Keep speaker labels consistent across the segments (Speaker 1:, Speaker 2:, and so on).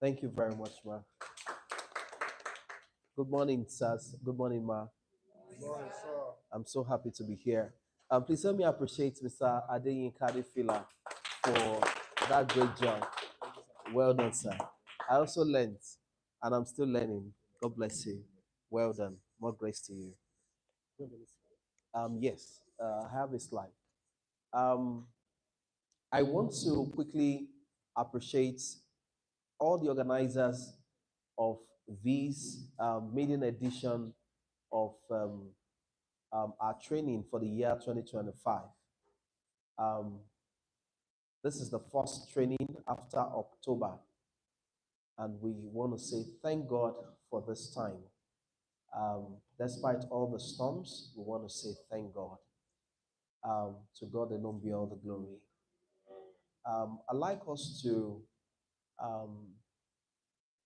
Speaker 1: Thank you very much, Ma. Good morning, sirs. Good morning, Ma.
Speaker 2: Morning, sir.
Speaker 1: I'm so happy to be here. Please help me appreciate Mr. Adeyemi Adeniyi for that great job. Well done, sir. I also learned, and I'm still learning. God bless you. Well done. More grace to you. Yes, I have a slide. Um, I want to quickly appreciate all the organizers of this maiden edition of our training for the year 2025. Um, this is the first training after October, and we want to say thank God for this time. Despite all the storms, we want to say thank God. To God alone be all the glory. I'd like us to um,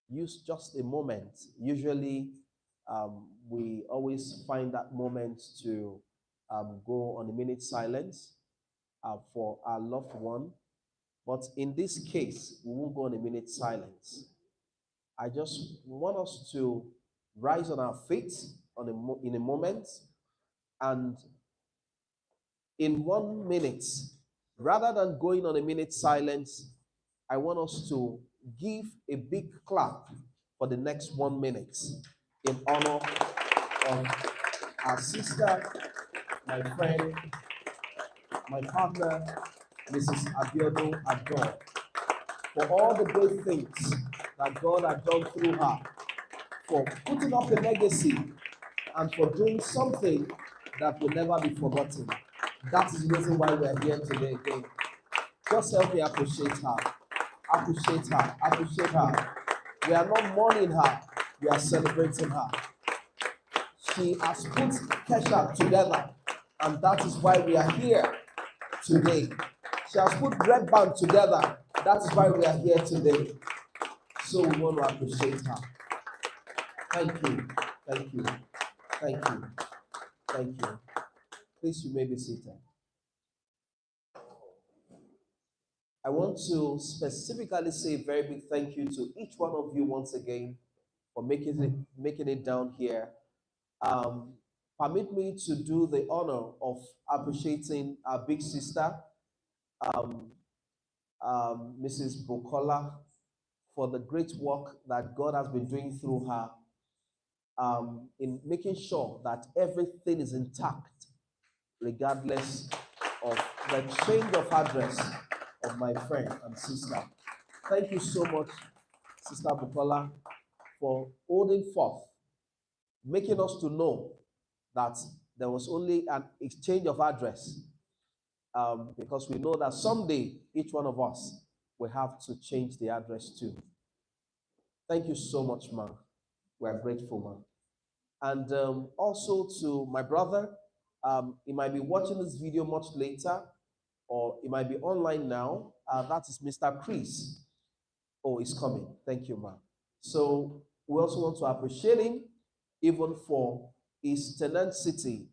Speaker 1: use just a moment. Usually, we always find that moment to go on a minute silence for our loved one. But in this case, we won't go on a minute silence. I just want us to rise on our feet in a moment, and in 1 minute, rather than going on a minute silence, I want us to give a big clap for the next 1 minute in honor of our sister, my friend, my partner, Mrs. Adeyemi Adeniyi, for all the great things that God has done through her, for putting up a legacy and for doing something that will never be forgotten. That is the reason why we are here today again. Just help me appreciate her. Appreciate her. Appreciate her. We are not mourning her, we are celebrating her. She has put Kesha together, and that is why we are here today. She has put Red Band together, that is why we are here today. So we want to appreciate her. Thank you. Thank you. Thank you. Thank you. Please, you may be seated. I want to specifically say a very big thank you to each one of you once again for making it down here. Um, Permit me to do the honor of appreciating our big sister, um, Mrs. Bukola, for the great work that God has been doing through her in making sure that everything is intact, regardless of the change of address of my friend and sister. Thank you so much, Sister Bukola, for holding forth, making us to know that there was only an exchange of address, because we know that someday each one of us will have to change the address too. Thank you so much, ma. We're grateful, ma. And also to my brother, he might be watching this video much later, or he might be online now. That is Mr. Chris. Oh, he's coming. Thank you, ma. So we also want to appreciate him, even for his tenacity,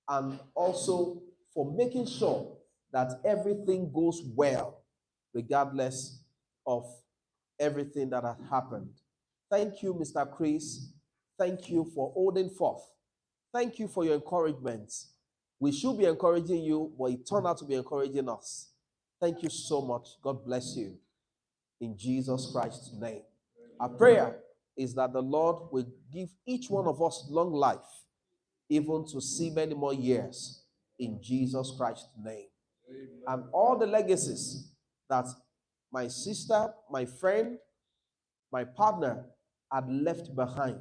Speaker 1: and also for making sure that everything goes well, regardless of everything that has happened. Thank you, Mr. Chris. Thank you for holding forth. Thank you for your encouragement. We should be encouraging you, but it turned out to be encouraging us. Thank you so much. God bless you. In Jesus Christ's name. Our prayer is that the Lord will give each one of us long life, even to see many more years, in Jesus Christ's name. Amen. And all the legacies that my sister, my friend, my partner had left behind,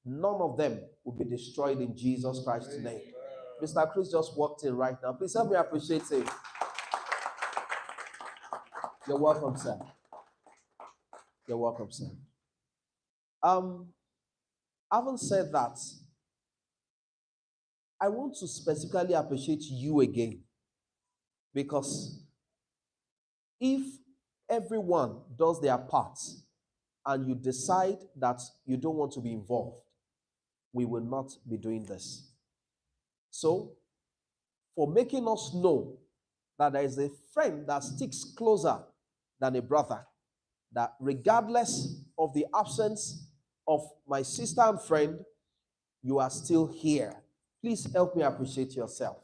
Speaker 1: none of them will be destroyed in Jesus Christ's name. Mr. Chris just walked in right now. Please help me appreciate him. You're welcome, sir. You're welcome, sir. Having said that, I want to specifically appreciate you again, because if everyone does their part and you decide that you don't want to be involved, we will not be doing this. So, for making us know that there is a friend that sticks closer than a brother, that regardless of the absence of my sister and friend, you are still here. Please help me appreciate yourself.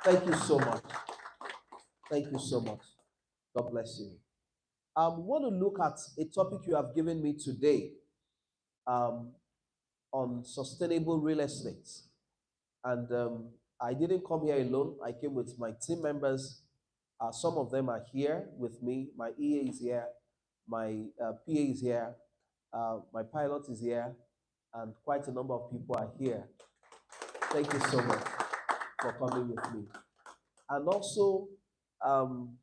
Speaker 1: Thank you so much. Thank you so much. God bless you. I want to look at a topic you have given me today um, on sustainable real estate. And I didn't come here alone. I came with my team members. Some of them are here with me. My EA is here. My PA is here. My pilot is here. And quite a number of people are here. Thank you so much for coming with me. And also, one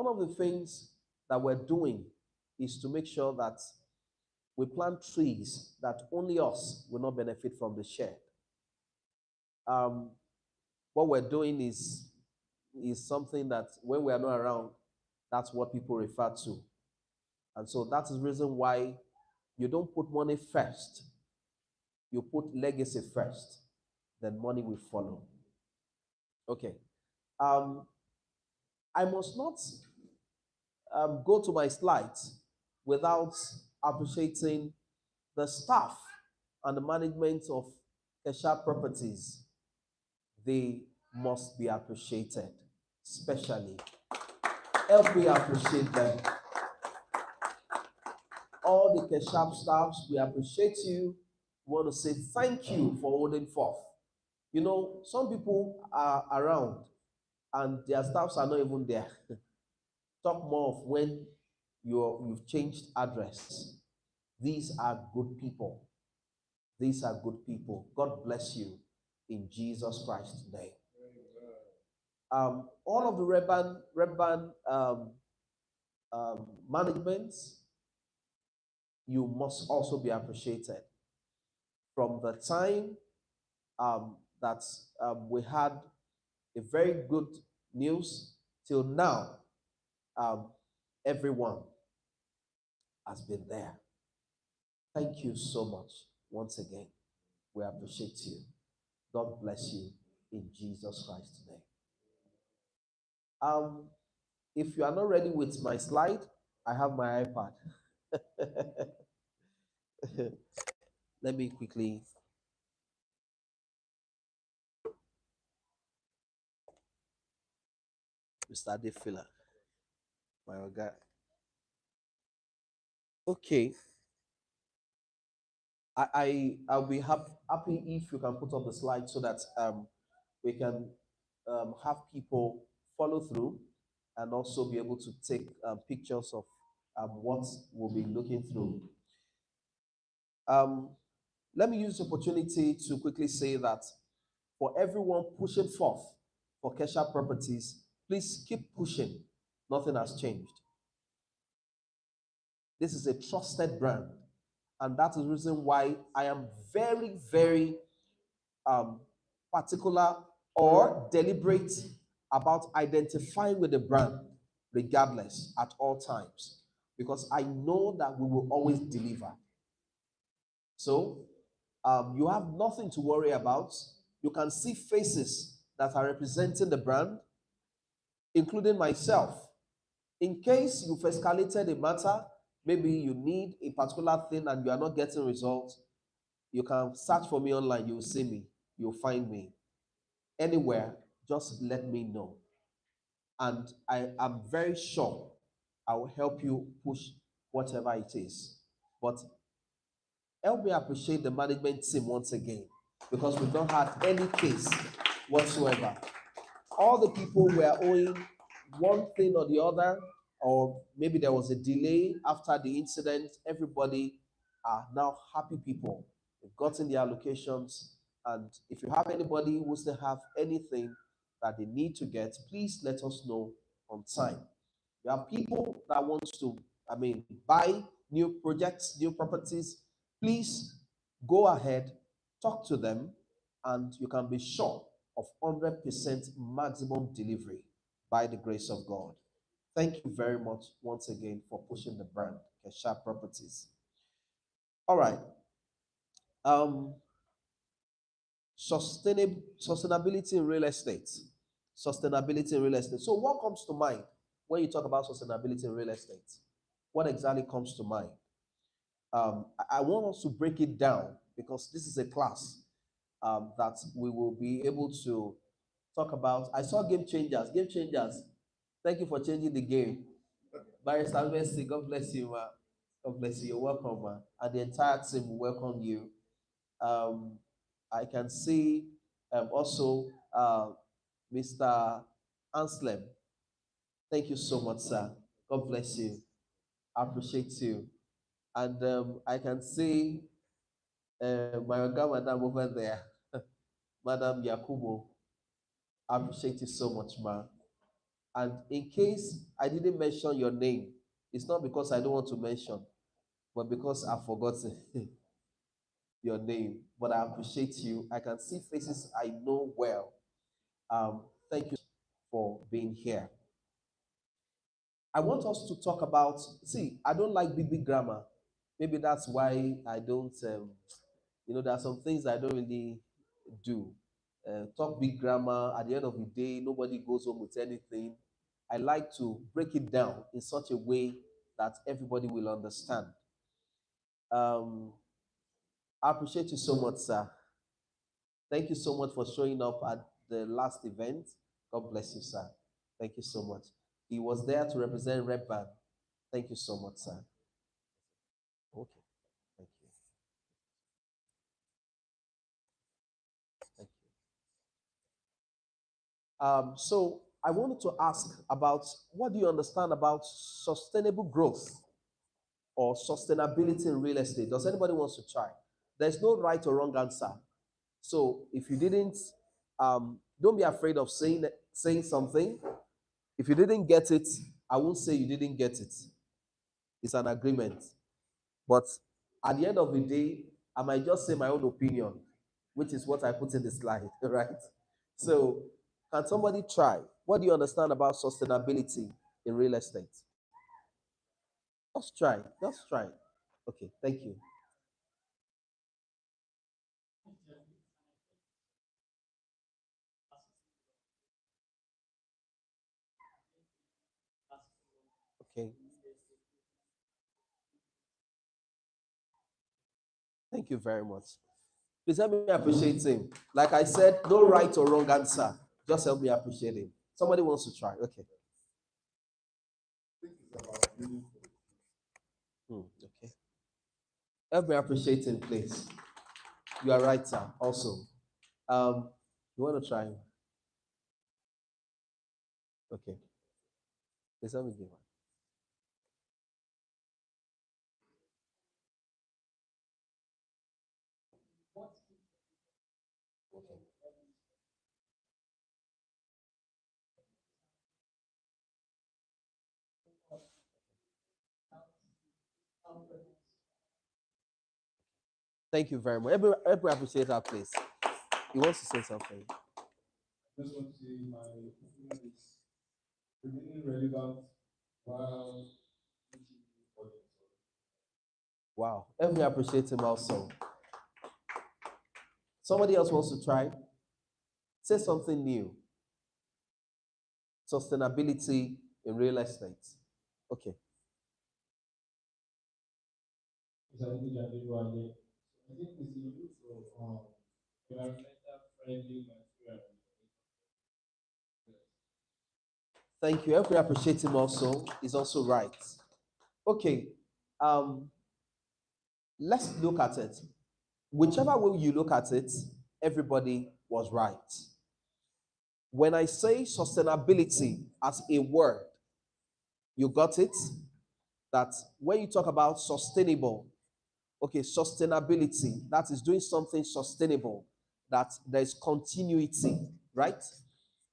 Speaker 1: of the things that we're doing is to make sure that we plant trees that only us will not benefit from the shade. What we're doing is something that when we are not around, that's what people refer to. And so that is the reason why you don't put money first. You put legacy first, then money will follow. Okay. I must not go to my slides without appreciating the staff and the management of Kesha Properties. They must be appreciated, especially. Help me appreciate them. All the Kesha staffs, we appreciate you. We want to say thank you for holding forth. You know, some people are around and their staffs are not even there. Talk more of when you've changed address. These are good people. These are good people. God bless you in Jesus Christ's name. All of the Reban managements, you must also be appreciated. From the time that we had a very good news till now, everyone has been there. Thank you so much once again. We appreciate you. God bless you in Jesus Christ's name. If you are not ready with my slide, I have my iPad. Let me quickly. Mr. Adefila, my guy. Okay. I'll be happy if you can put up the slide so that we can have people follow through and also be able to take pictures of what we'll be looking through. Let me use the opportunity to quickly say that for everyone pushing forth for Kesha Properties, please keep pushing. Nothing has changed. This is a trusted brand. And that is the reason why I am very, very particular or deliberate about identifying with the brand regardless at all times, because I know that we will always deliver. So you have nothing to worry about. You can see faces that are representing the brand, including myself. In case you've escalated a matter, maybe you need a particular thing and you are not getting results, you can search for me online. You'll see me. You'll find me. Anywhere, just let me know. And I am very sure I will help you push whatever it is. But help me appreciate the management team once again, because we've not had any case whatsoever. All the people were owing one thing or the other, or maybe there was a delay after the incident. Everybody are now happy people. They've gotten their allocations. And if you have anybody who still have anything that they need to get, please let us know on time. You have people that want to, buy new projects, new properties. Please go ahead, talk to them, and you can be sure of 100% maximum delivery by the grace of God. Thank you very much once again for pushing the brand, Kesha Properties. All right. Sustainability in real estate. Sustainability in real estate. So what comes to mind when you talk about sustainability in real estate? what exactly comes to mind? I want us to break it down because this is a class that we will be able to talk about. I saw game changers. Game changers, thank you for changing the game. Barrister Messi, God bless you, ma. God bless you. You're welcome, ma. And the entire team will welcome you. Um, I can see also Mr. Anslem. Thank you so much, sir. God bless you. I appreciate you. And I can see my Oga madam over there, Madam Yakubo. I appreciate you so much, ma. And in case I didn't mention your name, it's not because I don't want to mention, but because I've forgotten your name. But I appreciate you. I can see faces I know well. Thank you for being here. I want us to talk about. See, I don't like big, big grammar. Maybe that's why I don't. There are some things I don't really do. Talk big grammar. At the end of the day, nobody goes home with anything. I like to break it down in such a way that everybody will understand. Um, I appreciate you so much, sir. Thank you so much for showing up at the last event. God bless you, sir. Thank you so much. He was there to represent Red Band. Thank you so much, sir. Okay, thank you. Thank you. So I wanted to ask about what do you understand about sustainable growth or sustainability in real estate? Does anybody wants to try? There's no right or wrong answer. So if you didn't, don't be afraid of saying something. If you didn't get it, I won't say you didn't get it. It's an agreement. But at the end of the day, I might just say my own opinion, which is what I put in the slide, right? So, can somebody try? What do you understand about sustainability in real estate? Just try. Just try. Okay, thank you. Okay, thank you very much. Please help me appreciate him. Like I said, no right or wrong answer. Just help me appreciate him. Somebody wants to try. Okay. Okay. Help me appreciate him, please. You are right, sir. Also, you want to try? Okay. Please help me give one. Okay. Thank you very much. Everybody appreciate that, please. He wants to say something. Just want to say my opinion is remaining relevant while wow. Everybody appreciate him also. Somebody else wants to try. Say something new. Sustainability in real estate. Okay. I think it's the use of environmental friendly material. Thank you. Everybody appreciate him also. Is also right. Okay. Um, let's look at it. Whichever way you look at it, everybody was right. When I say sustainability as a word, you got it? That when you talk about sustainable, okay, sustainability, that is doing something sustainable, that there's continuity, right?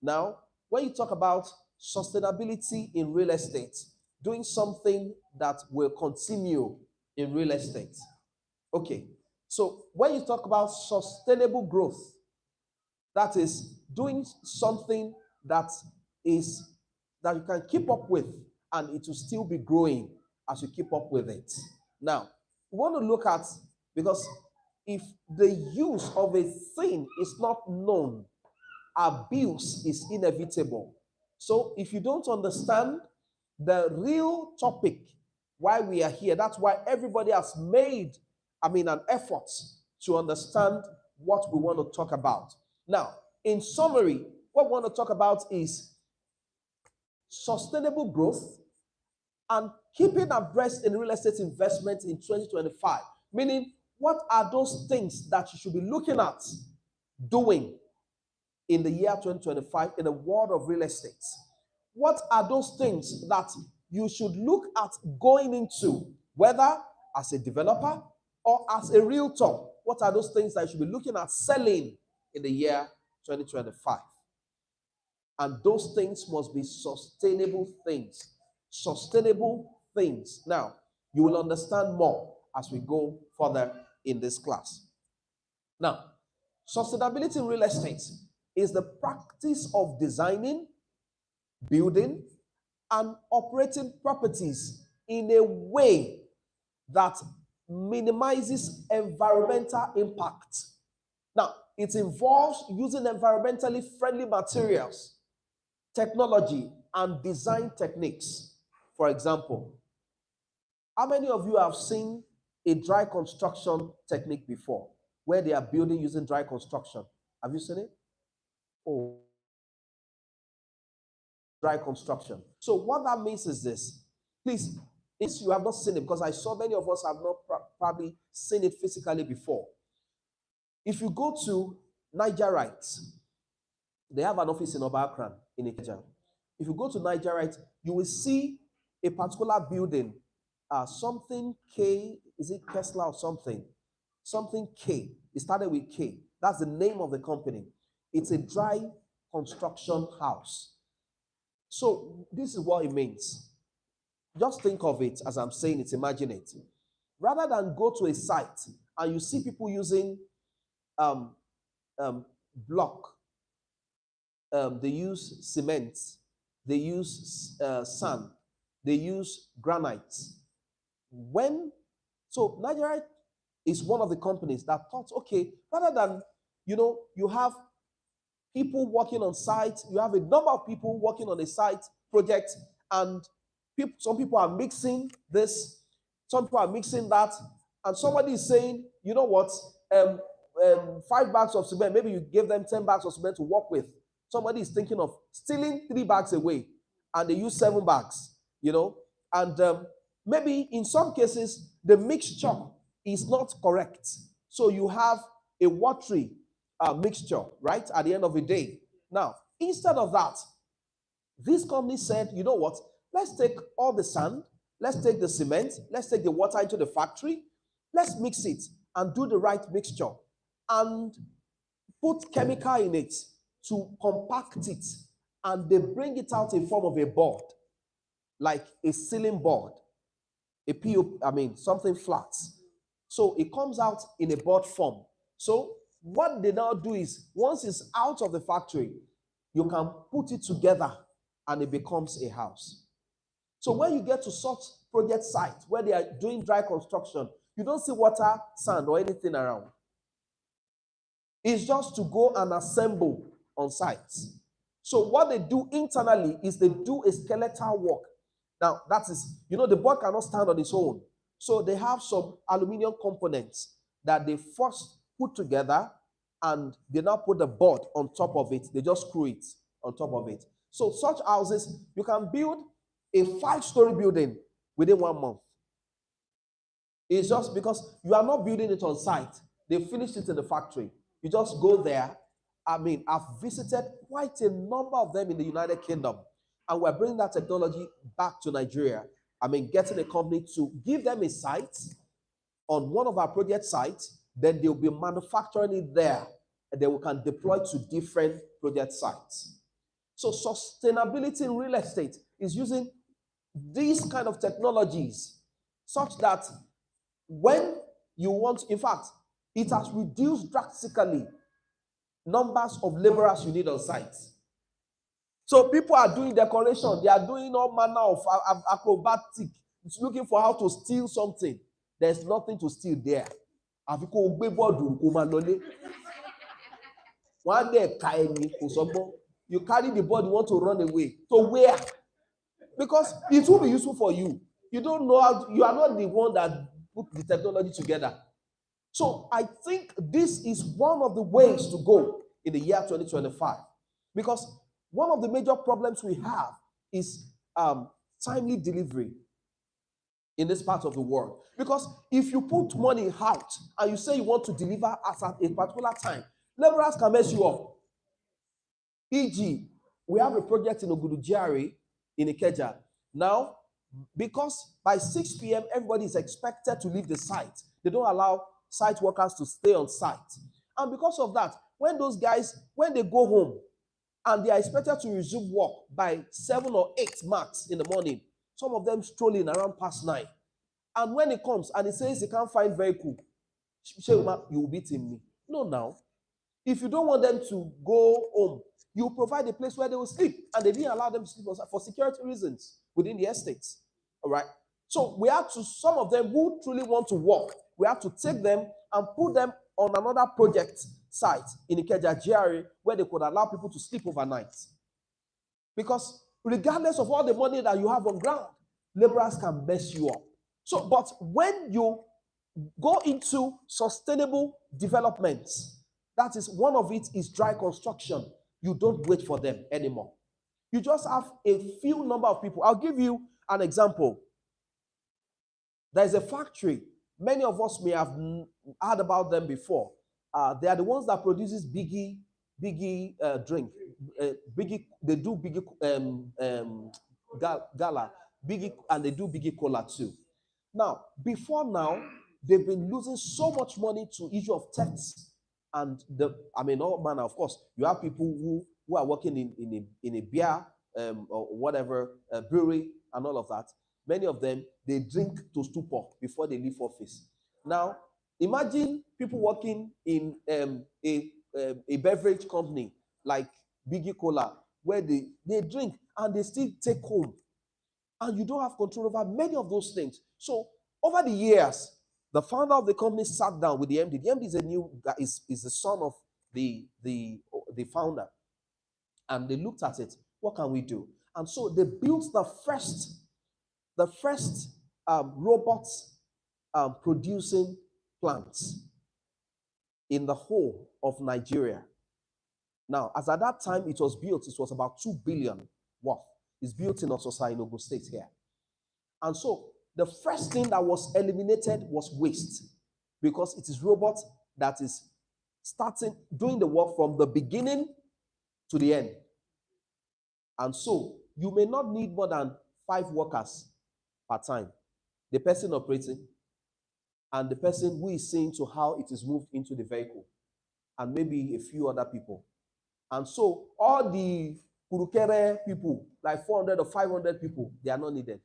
Speaker 1: Now, when you talk about sustainability in real estate, doing something that will continue in real estate. Okay, so when you talk about sustainable growth, that is doing something that is that you can keep up with and it will still be growing as you keep up with it. Now, we want to look at because if the use of a thing is not known, abuse is inevitable. So if you don't understand the real topic why we are here. That's why everybody has made, an effort to understand what we want to talk about. Now, in summary, what we want to talk about is sustainable growth and keeping abreast in real estate investment in 2025. Meaning, what are those things that you should be looking at doing in the year 2025 in the world of real estate? What are those things that you should look at going into, whether as a developer or as a realtor? What are those things that you should be looking at selling in the year 2025? And those things must be sustainable things. Sustainable things. Now, you will understand more as we go further in this class. Now, sustainability in real estate is the practice of designing, building, and operating properties in a way that minimizes environmental impact. Now, it involves using environmentally friendly materials, technology, and design techniques. For example, how many of you have seen a dry construction technique before, where they are building using dry construction? Have you seen it? Oh, dry construction. So what that means is this. Please, if you have not seen it, because I saw many of us have not probably seen it physically before. If you go to Nigerite, they have an office in Obakran in Ikeja. If you go to Nigerite, you will see a particular building, something K, is it Kessler or something? Something K. It started with K. That's the name of the company. It's a dry construction house. So this is what it means. Just think of it as I'm saying it, imagine it. Rather than go to a site and you see people using block, they use cement, they use sand, they use granite. So Nigeria is one of the companies that thought, okay, rather than, you have people working on site, you have a number of people working on a site project, and some people are mixing this, some people are mixing that, and somebody is saying, you know what, 5 bags of cement, maybe you give them 10 bags of cement to work with. Somebody is thinking of stealing 3 bags away, and they use 7 bags, and maybe in some cases, the mixture is not correct. So you have a watery mixture, right, at the end of the day. Now, instead of that, this company said, you know what, let's take all the sand, let's take the cement, let's take the water into the factory, let's mix it and do the right mixture and put chemical in it to compact it, and they bring it out in form of a board, like a ceiling board, a PO, something flat. So it comes out in a board form. So what they now do is, once it's out of the factory, you can put it together and it becomes a house. So when you get to such project sites where they are doing dry construction, you don't see water, sand, or anything around. It's just to go and assemble on sites. So what they do internally is they do a skeletal work. Now, that is, the board cannot stand on its own. So they have some aluminum components that they first put together, and they now put the board on top of it. They just screw it on top of it. So such houses, you can build a 5-story building within 1 month. It's just because you are not building it on site. They finished it in the factory. You just go there. I've visited quite a number of them in the United Kingdom, and we're bringing that technology back to Nigeria. Getting a company to give them a site on one of our project sites, then they'll be manufacturing it there, and then we can deploy to different project sites. So sustainability in real estate is using these kind of technologies such that when you want, in fact, it has reduced drastically numbers of laborers you need on site. So people are doing decoration, they are doing all manner of acrobatic, looking for how to steal something. There's nothing to steal there. One day, you carry the board, you want to run away. So where? Because it will be useful for you. You don't know how, you are not the one that put the technology together. So I think this is one of the ways to go in the year 2025. Because one of the major problems we have is timely delivery in this part of the world. Because if you put money out and you say you want to deliver at a particular time, laborers can mess you up. E.g., we have a project in Ogudujari in Ikeja. Now, because by 6 p.m., everybody is expected to leave the site. They don't allow site workers to stay on site. And because of that, when those guys, when they go home and they are expected to resume work by 7 or 8 max in the morning, some of them strolling around past 9. And when it comes and it says he can't find vehicle, you will beat him. No, now. If you don't want them to go home, you provide a place where they will sleep. And they didn't allow them to sleep for security reasons within the estates. All right. So we have to, some of them who truly want to work, we have to take them and put them on another project site in Ikeja GRA where they could allow people to sleep overnight. Because regardless of all the money that you have on ground, laborers can mess you up. So, but when you go into sustainable development, that is, one of it is dry construction. You don't wait for them anymore. You just have a few number of people. I'll give you an example. There's a factory. Many of us may have heard about them before. They are the ones that produces Biggie drink. Biggie, they do Biggie Gala, Biggie, and they do Biggie Cola too. Now, before now, they've been losing so much money to issue of thefts and all manner. Of course, you have people who are working in a beer or whatever brewery and all of that. Many of them, they drink to stupor before they leave office. Now, imagine people working in a beverage company like Biggie Cola, where they drink and they still take home. And you don't have control over many of those things. So over the years, the founder of the company sat down with the MD. The MD is a new guy, is the son of the founder. And they looked at it. What can we do? And so they built the first robots producing plants in the whole of Nigeria. Now, as at that time it was built, it was about 2 billion worth. It's built in Ososa in Ogun State here. And so the first thing that was eliminated was waste, because it is robot that is doing the work from the beginning to the end. And so you may not need more than 5 workers per time. The person operating and the person who is seeing to how it is moved into the vehicle, and maybe a few other people. And so all the Kurukere people, like 400 or 500 people, they are not needed.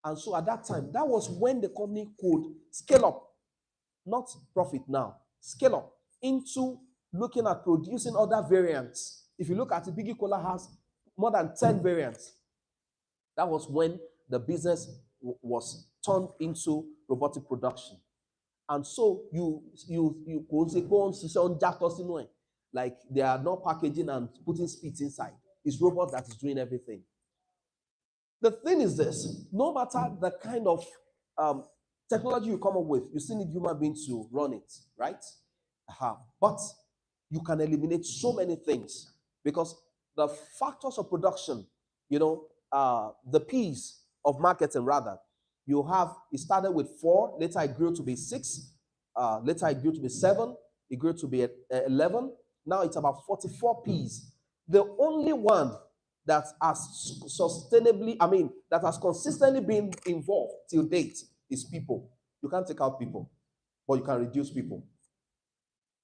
Speaker 1: And so at that time, that was when the company could scale up, not profit now, scale up into looking at producing other variants. If you look at it, Biggie Cola has more than 10 variants. That was when the business was turned into robotic production. And so you go on, like they are not packaging and putting spit inside. It's robot that is doing everything. The thing is this: no matter the kind of technology you come up with, you still need human beings to run it, right? But you can eliminate so many things, because the factors of production, the P's of marketing rather, it started with 4, later it grew to be 6, later it grew to be 7, it grew to be 11. Now it's about 44 P's. The only one that has that has consistently been involved till date is people. You can't take out people, but you can reduce people.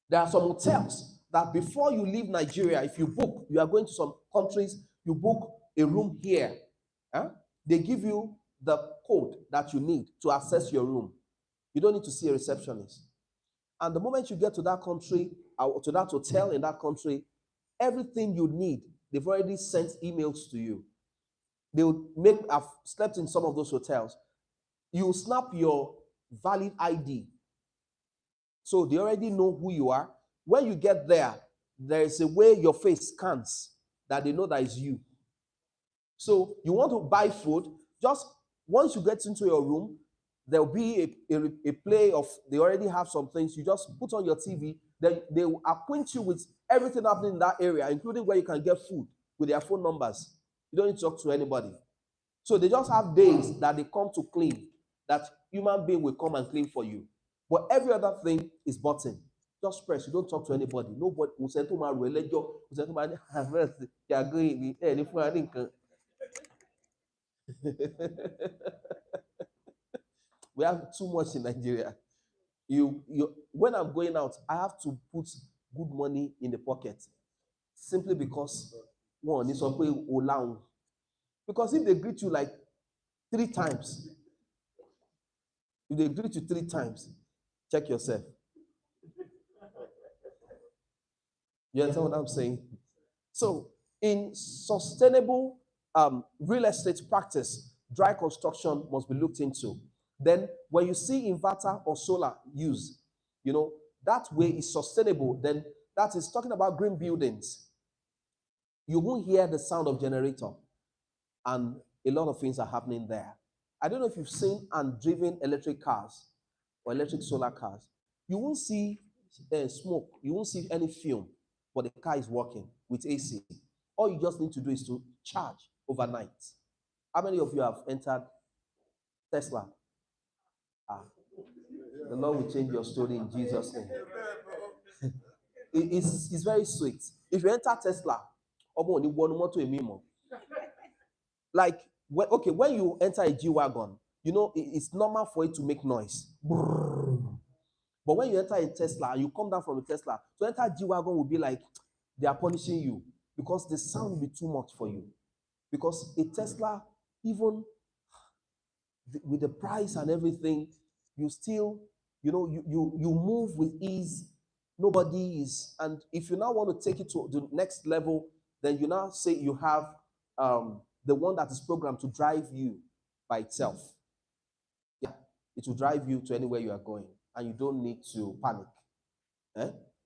Speaker 1: There are some hotels that before you leave Nigeria, if you book, you are going to some countries, you book a room here. They give you the code that you need to access your room. You don't need to see a receptionist. And the moment you get to that country, to that hotel in that country, everything you need, they've already sent emails to you. I've slept in some of those hotels. You snap your valid ID. So they already know who you are. When you get there, there is a way your face scans that they know that is you. So you want to buy food, just Once you get into your room, there'll be a play of, they already have some things. You just put on your TV, then they will acquaint you with everything happening in that area, including where you can get food with their phone numbers. You don't need to talk to anybody. So they just have days that they come to clean, that human being will come and clean for you. But every other thing is button. Just press. You don't talk to anybody. Nobody will say to my religion. Will say to my you are going. We have too much in Nigeria. When I'm going out, I have to put good money in the pocket, simply because one is allowed. Because if they greet you like 3 times, if they greet you 3 times, check yourself. You understand what I'm saying? So, in sustainable real estate practice, dry construction must be looked into. Then, when you see inverter or solar use, that way is sustainable. Then, that is talking about green buildings. You won't hear the sound of generator, and a lot of things are happening there. I don't know if you've seen and driven electric cars or electric solar cars. You won't see smoke. You won't see any fume, but the car is working with AC. All you just need to do is to charge overnight. How many of you have entered Tesla? The Lord will change your story in Jesus' name. It's very sweet. If you enter Tesla, like, when you enter a G-Wagon, it's normal for it to make noise. But when you enter a Tesla, you come down from a Tesla, to enter G-Wagon will be like they are punishing you, because the sound will be too much for you. Because a Tesla, even with the price and everything, you still, you move with ease. Nobody is, and if you now want to take it to the next level, then you now say you have the one that is programmed to drive you by itself. Yeah, it will drive you to anywhere you are going, and you don't need to panic.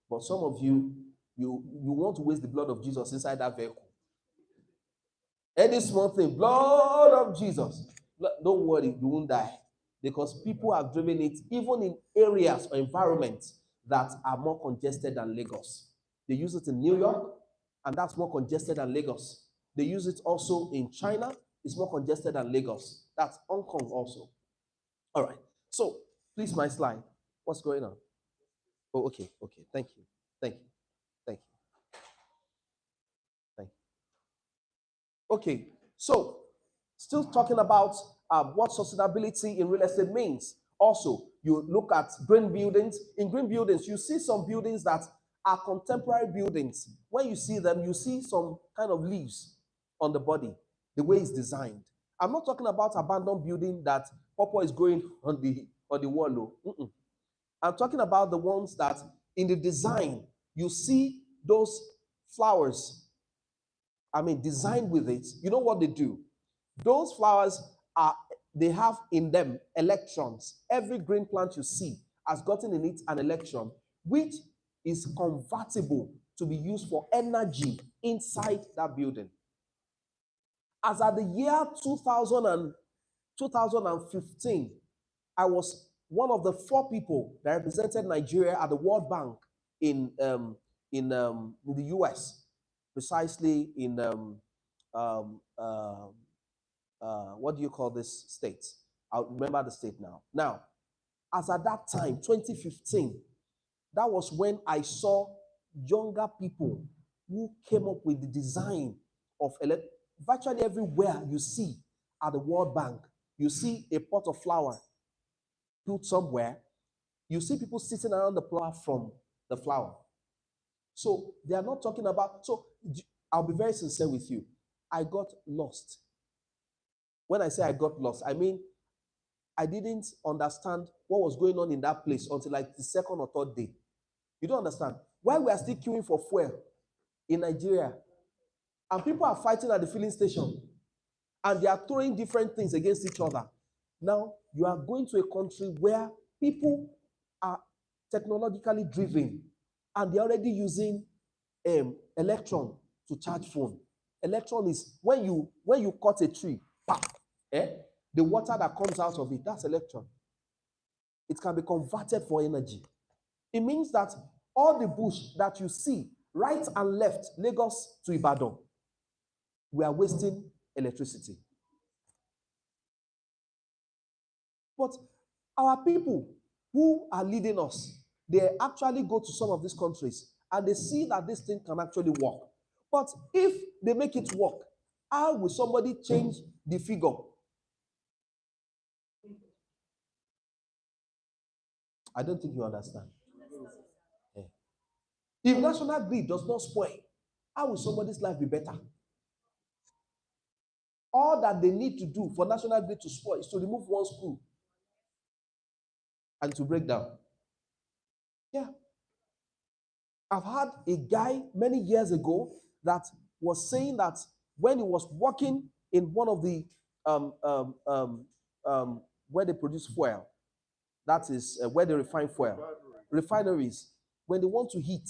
Speaker 1: But some of you want to waste the blood of Jesus inside that vehicle. Any small thing, blood of Jesus. Don't worry, you won't die. Because people have driven it even in areas or environments that are more congested than Lagos. They use it in New York, and that's more congested than Lagos. They use it also in China. It's more congested than Lagos. That's Hong Kong also. All right. So, please, my slide. What's going on? Oh, okay. Thank you. Okay. So, still talking about what sustainability in real estate means. Also, you look at green buildings. In green buildings, you see some buildings that are contemporary buildings. When you see them, you see some kind of leaves on the body, the way it's designed. I'm not talking about abandoned building that purple is growing on the wall. I'm talking about the ones that in the design, you see those flowers, designed with it. You know what they do? Those flowers they have in them electrons. Every green plant you see has gotten in it an electron, which is convertible to be used for energy inside that building. As at the year 2015, I was one of the 4 people that represented Nigeria at the World Bank in the US, precisely in what do you call this state? I'll remember the state now. Now, as at that time, 2015, that was when I saw younger people who came up with the design of virtually everywhere you see at the World Bank. You see a pot of flower put somewhere. You see people sitting around the flower from the flower. So they are not talking about, so I'll be very sincere with you. I got lost. When I say I got lost, I mean, I didn't understand what was going on in that place until like the 2nd or 3rd day. You don't understand. While we are still queuing for fuel in Nigeria, and people are fighting at the filling station, and they are throwing different things against each other. Now, you are going to a country where people are technologically driven, and they're already using electron to charge phone. Electron is when you cut a tree, The water that comes out of it, that's electron. It can be converted for energy. It means that all the bush that you see, right and left, Lagos to Ibadan, we are wasting electricity. But our people who are leading us, they actually go to some of these countries and they see that this thing can actually work. But if they make it work, how will somebody change the figure? I don't think you understand. Yeah. If national grid does not spoil, how will somebody's life be better? All that they need to do for national grid to spoil is to remove one screw and to break down. Yeah. I've had a guy many years ago that was saying that when he was working in one of the where they produce fuel, that is where they refine fuel, refineries, when they want to heat,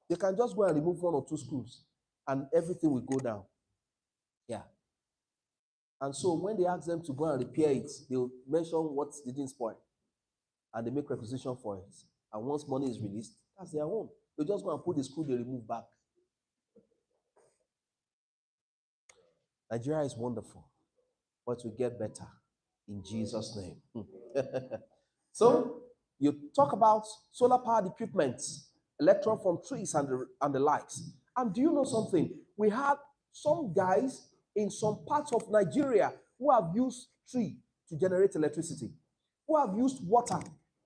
Speaker 1: they can just go and remove one or two screws and everything will go down. Yeah. And so when they ask them to go and repair it, they'll mention what didn't spoil and they make requisition for it. And once money is released, that's their own. They just go and put the screw they remove back. Nigeria is wonderful, but will get better in Jesus' name. So you talk about solar powered equipment, electron from trees and the likes. And do you know something? We have some guys in some parts of Nigeria who have used tree to generate electricity, who have used water,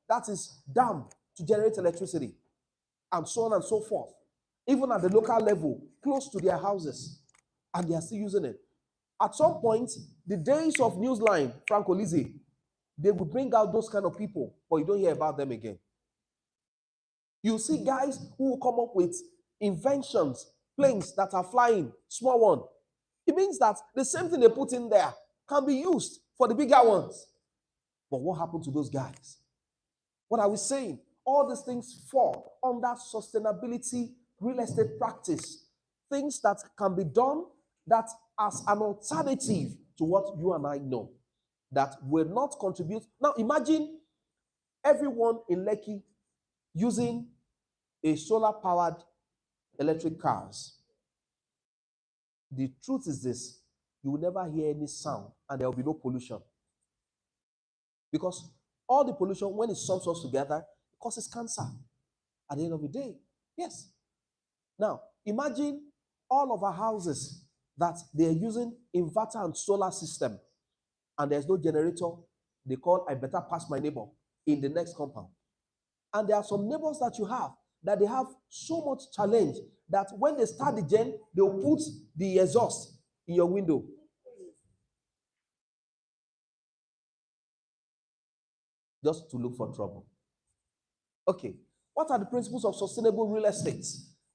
Speaker 1: that is dam, to generate electricity, and so on and so forth, even at the local level, close to their houses, and they are still using it. At some point, the days of Newsline, Frank Olize, they will bring out those kind of people, but you don't hear about them again. You see guys who will come up with inventions, planes that are flying, small one. It means that the same thing they put in there can be used for the bigger ones. But what happened to those guys? What are we saying? All these things fall under sustainability, real estate practice, things that can be done that as an alternative to what you and I know, that will not contribute. Now imagine everyone in Lekki using a solar-powered electric cars. The truth is this: you will never hear any sound and there will be no pollution. Because all the pollution, when it sums us together, causes cancer at the end of the day. Yes. Now, imagine all of our houses that they are using inverter and solar system, and there's no generator. They call, I better pass my neighbor in the next compound. And there are some neighbors that you have that they have so much challenge that when they start the gen, they'll put the exhaust in your window. Just to look for trouble. Okay, what are the principles of sustainable real estate?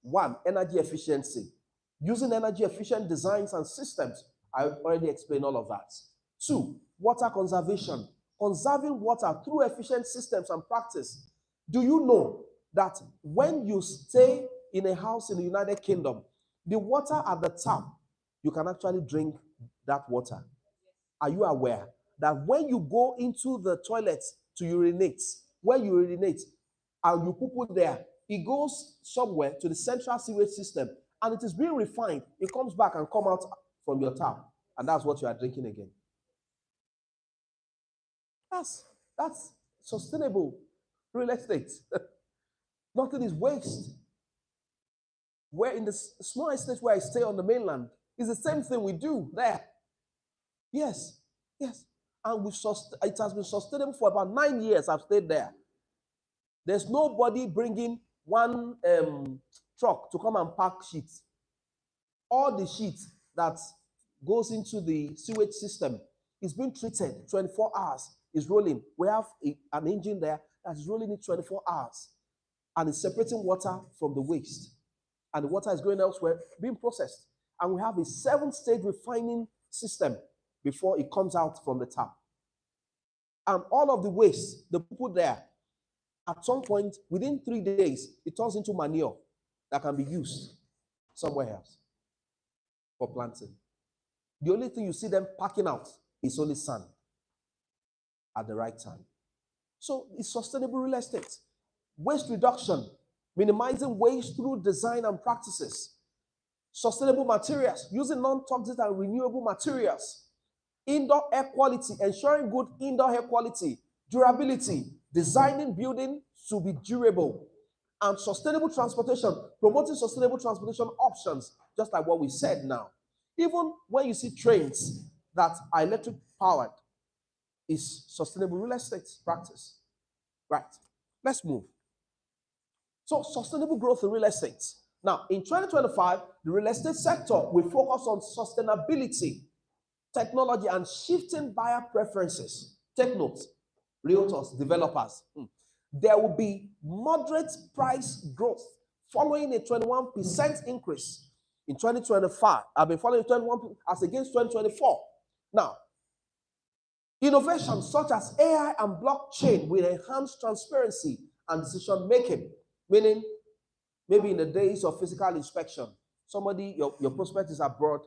Speaker 1: 1, energy efficiency. Using energy efficient designs and systems. I already explained all of that. 2, water conservation. Conserving water through efficient systems and practice. Do you know that when you stay in a house in the United Kingdom, the water at the tap, you can actually drink that water? Are you aware that when you go into the toilet to urinate, when you urinate and you poo there, it goes somewhere to the central sewage system and it is being refined. It comes back and comes out from your tap, and that's what you are drinking again. That's sustainable real estate. Nothing is waste. Where in the small estate where I stay on the mainland, it's the same thing we do there. Yes, yes. And it has been sustainable for about 9 years. I've stayed there. There's nobody bringing one truck to come and pack sheets. All the sheets that goes into the sewage system is being treated 24 hours. It's rolling. We have an engine there that is rolling it 24 hours. And it's separating water from the waste. And the water is going elsewhere, being processed. And we have a 7-stage refining system before it comes out from the tap. And all of the waste, the people there, at some point, within 3 days, it turns into manure that can be used somewhere else for planting. The only thing you see them packing out is only sand. at the right time. So it's sustainable real estate. Waste reduction, minimizing waste through design and practices. Sustainable materials, using non-toxic and renewable materials. Indoor air quality, ensuring good indoor air quality. Durability, designing building to be durable. And sustainable transportation, promoting sustainable transportation options, just like what we said now. Even when you see trains that are electric powered, is sustainable real estate practice. Right. Let's move. So, sustainable growth in real estate. Now, in 2025, the real estate sector will focus on sustainability, technology, and shifting buyer preferences. Take note, realtors, developers. There will be moderate price growth following a 21% increase in 2025. I've been following 21 as against 2024. Now, innovations such as AI and blockchain will enhance transparency and decision making, meaning maybe in the days of physical inspection, somebody, your prospect is abroad,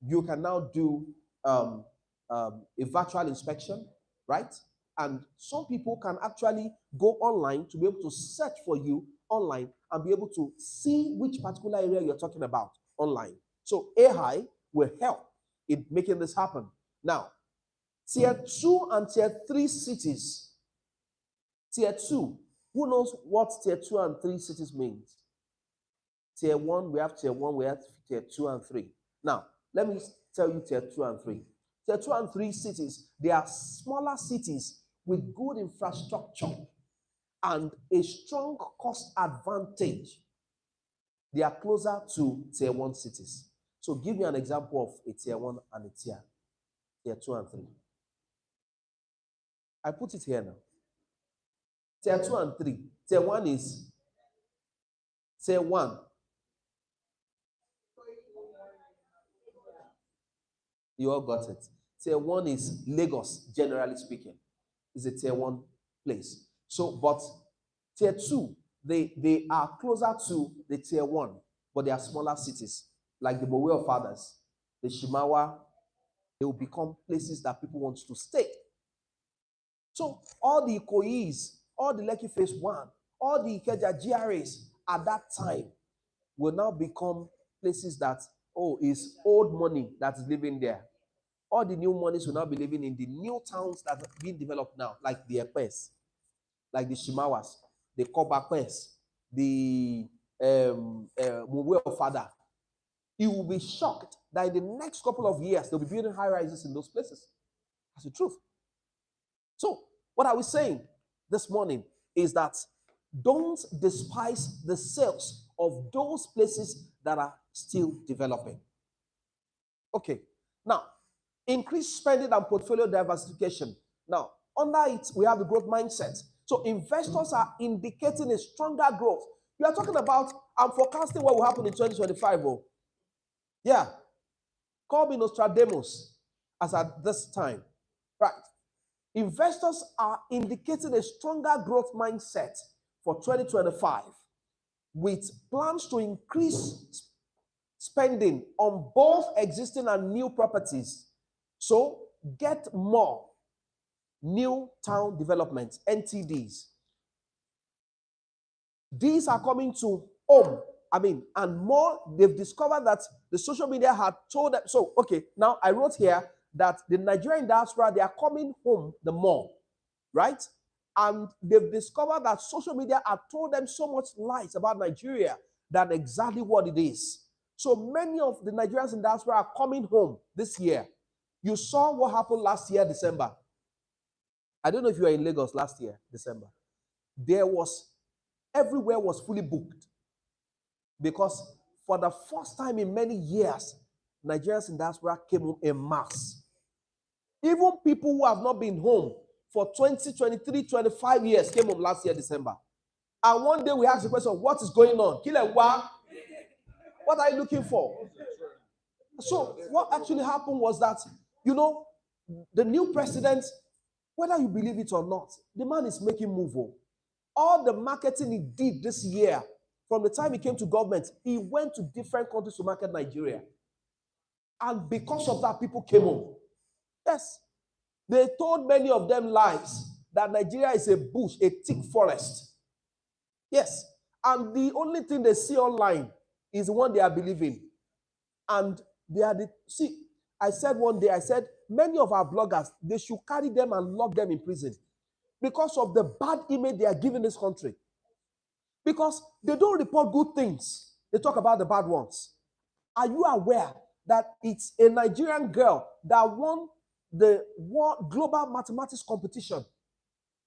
Speaker 1: you can now do a virtual inspection, right? And some people can actually go online to be able to search for you online and be able to see which particular area you're talking about online. So AI will help in making this happen. Now, Tier 2 and Tier 3 cities. Tier 2. Who knows what Tier 2 and 3 cities means? Tier 1, we have Tier 1, we have Tier 2 and 3. Now, let me tell you Tier 2 and 3. Tier 2 and 3 cities, they are smaller cities with good infrastructure and a strong cost advantage. They are closer to Tier 1 cities. So give me an example of a Tier 1 and a Tier 2 and 3. I put it here now. Tier 2 and 3. Tier 1 is Tier 1. You all got it. Tier 1 is Lagos, generally speaking. It's a Tier 1 place. So, but Tier 2, they are closer to the Tier 1, but they are smaller cities, like the Mowe of Fathers, the Shimawa. They will become places that people want to stay. So all the Ikoyis, all the Lekki Phase 1, all the Ikeja GRAs at that time will now become places that, is old money that is living there. All the new monies will now be living in the new towns that are being developed now, like the Epes, like the Shimawas, the Kobakpes, the Muwe of Fada. You will be shocked that in the next couple of years, they'll be building high rises in those places. That's the truth. So, what are we saying this morning is that don't despise the sales of those places that are still developing. Okay, now, increased spending and portfolio diversification. Now, under it, we have the growth mindset. So, investors are indicating a stronger growth. You are talking about, I'm forecasting what will happen in 2025. Oh. Yeah. Call me Nostradamus as at this time. Right. Investors are indicating a stronger growth mindset for 2025 with plans to increase spending on both existing and new properties. So get more new town developments, NTDs. These are coming to home. And more, they've discovered that the social media had told them. So, okay, now I wrote here that the Nigerian diaspora, they are coming home the more, right? And they've discovered that social media have told them so much lies about Nigeria than exactly what it is. So many of the Nigerians in diaspora are coming home this year. You saw what happened last year, December. I don't know if you were in Lagos last year, December. Everywhere was fully booked. Because for the first time in many years, Nigerians in diaspora came home en masse. Even people who have not been home for 20, 23, 25 years came home last year, December. And one day we asked the question, what is going on? What are you looking for? So what actually happened was that, the new president, whether you believe it or not, the man is making move. All the marketing he did this year, from the time he came to government, he went to different countries to market Nigeria. And because of that, people came home. Yes. They told many of them lies that Nigeria is a bush, a thick forest. Yes. And the only thing they see online is the one they are believing. And they are see, I said one day, I said, many of our bloggers, they should carry them and lock them in prison because of the bad image they are giving this country. Because they don't report good things. They talk about the bad ones. Are you aware that it's a Nigerian girl that won the World Global Mathematics competition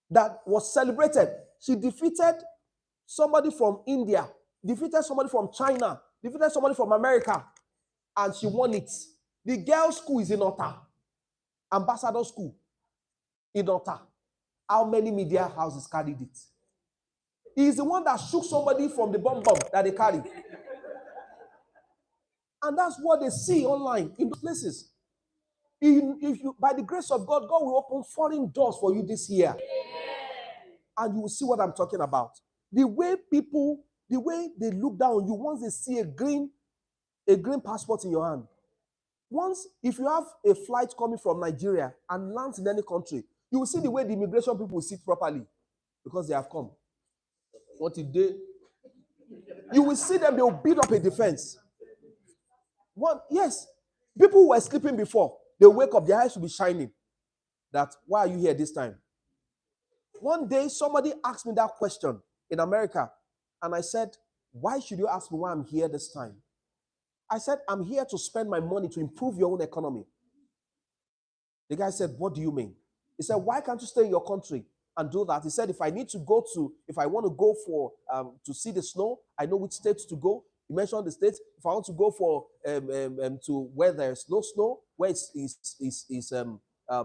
Speaker 1: that was celebrated? She defeated somebody from India, defeated somebody from China, defeated somebody from America, and she won it. The girls' school is in Otta, Ambassador School in Otta. How many media houses carried it? He's the one that shook somebody from the bomb that they carried. And that's what they see online in those places. If you, by the grace of God, God will open foreign doors for you this year. And you will see what I'm talking about. The way people, the way they look down on you once they see a green passport in your hand. Once, if you have a flight coming from Nigeria and lands in any country, you will see the way the immigration people will sit properly because they have come. What did they? You will see them, they will build up a defense. Yes, people who were sleeping before, they wake up, their eyes will be shining. That, why are you here this time? One day, somebody asked me that question in America, and I said, why should you ask me why I'm here this time? I said, I'm here to spend my money to improve your own economy. The guy said, what do you mean? He said, why can't you stay in your country and do that? He said, if I want to go for, to see the snow, I know which states to go. He mentioned the states. If I want to go for, to where there's no snow, where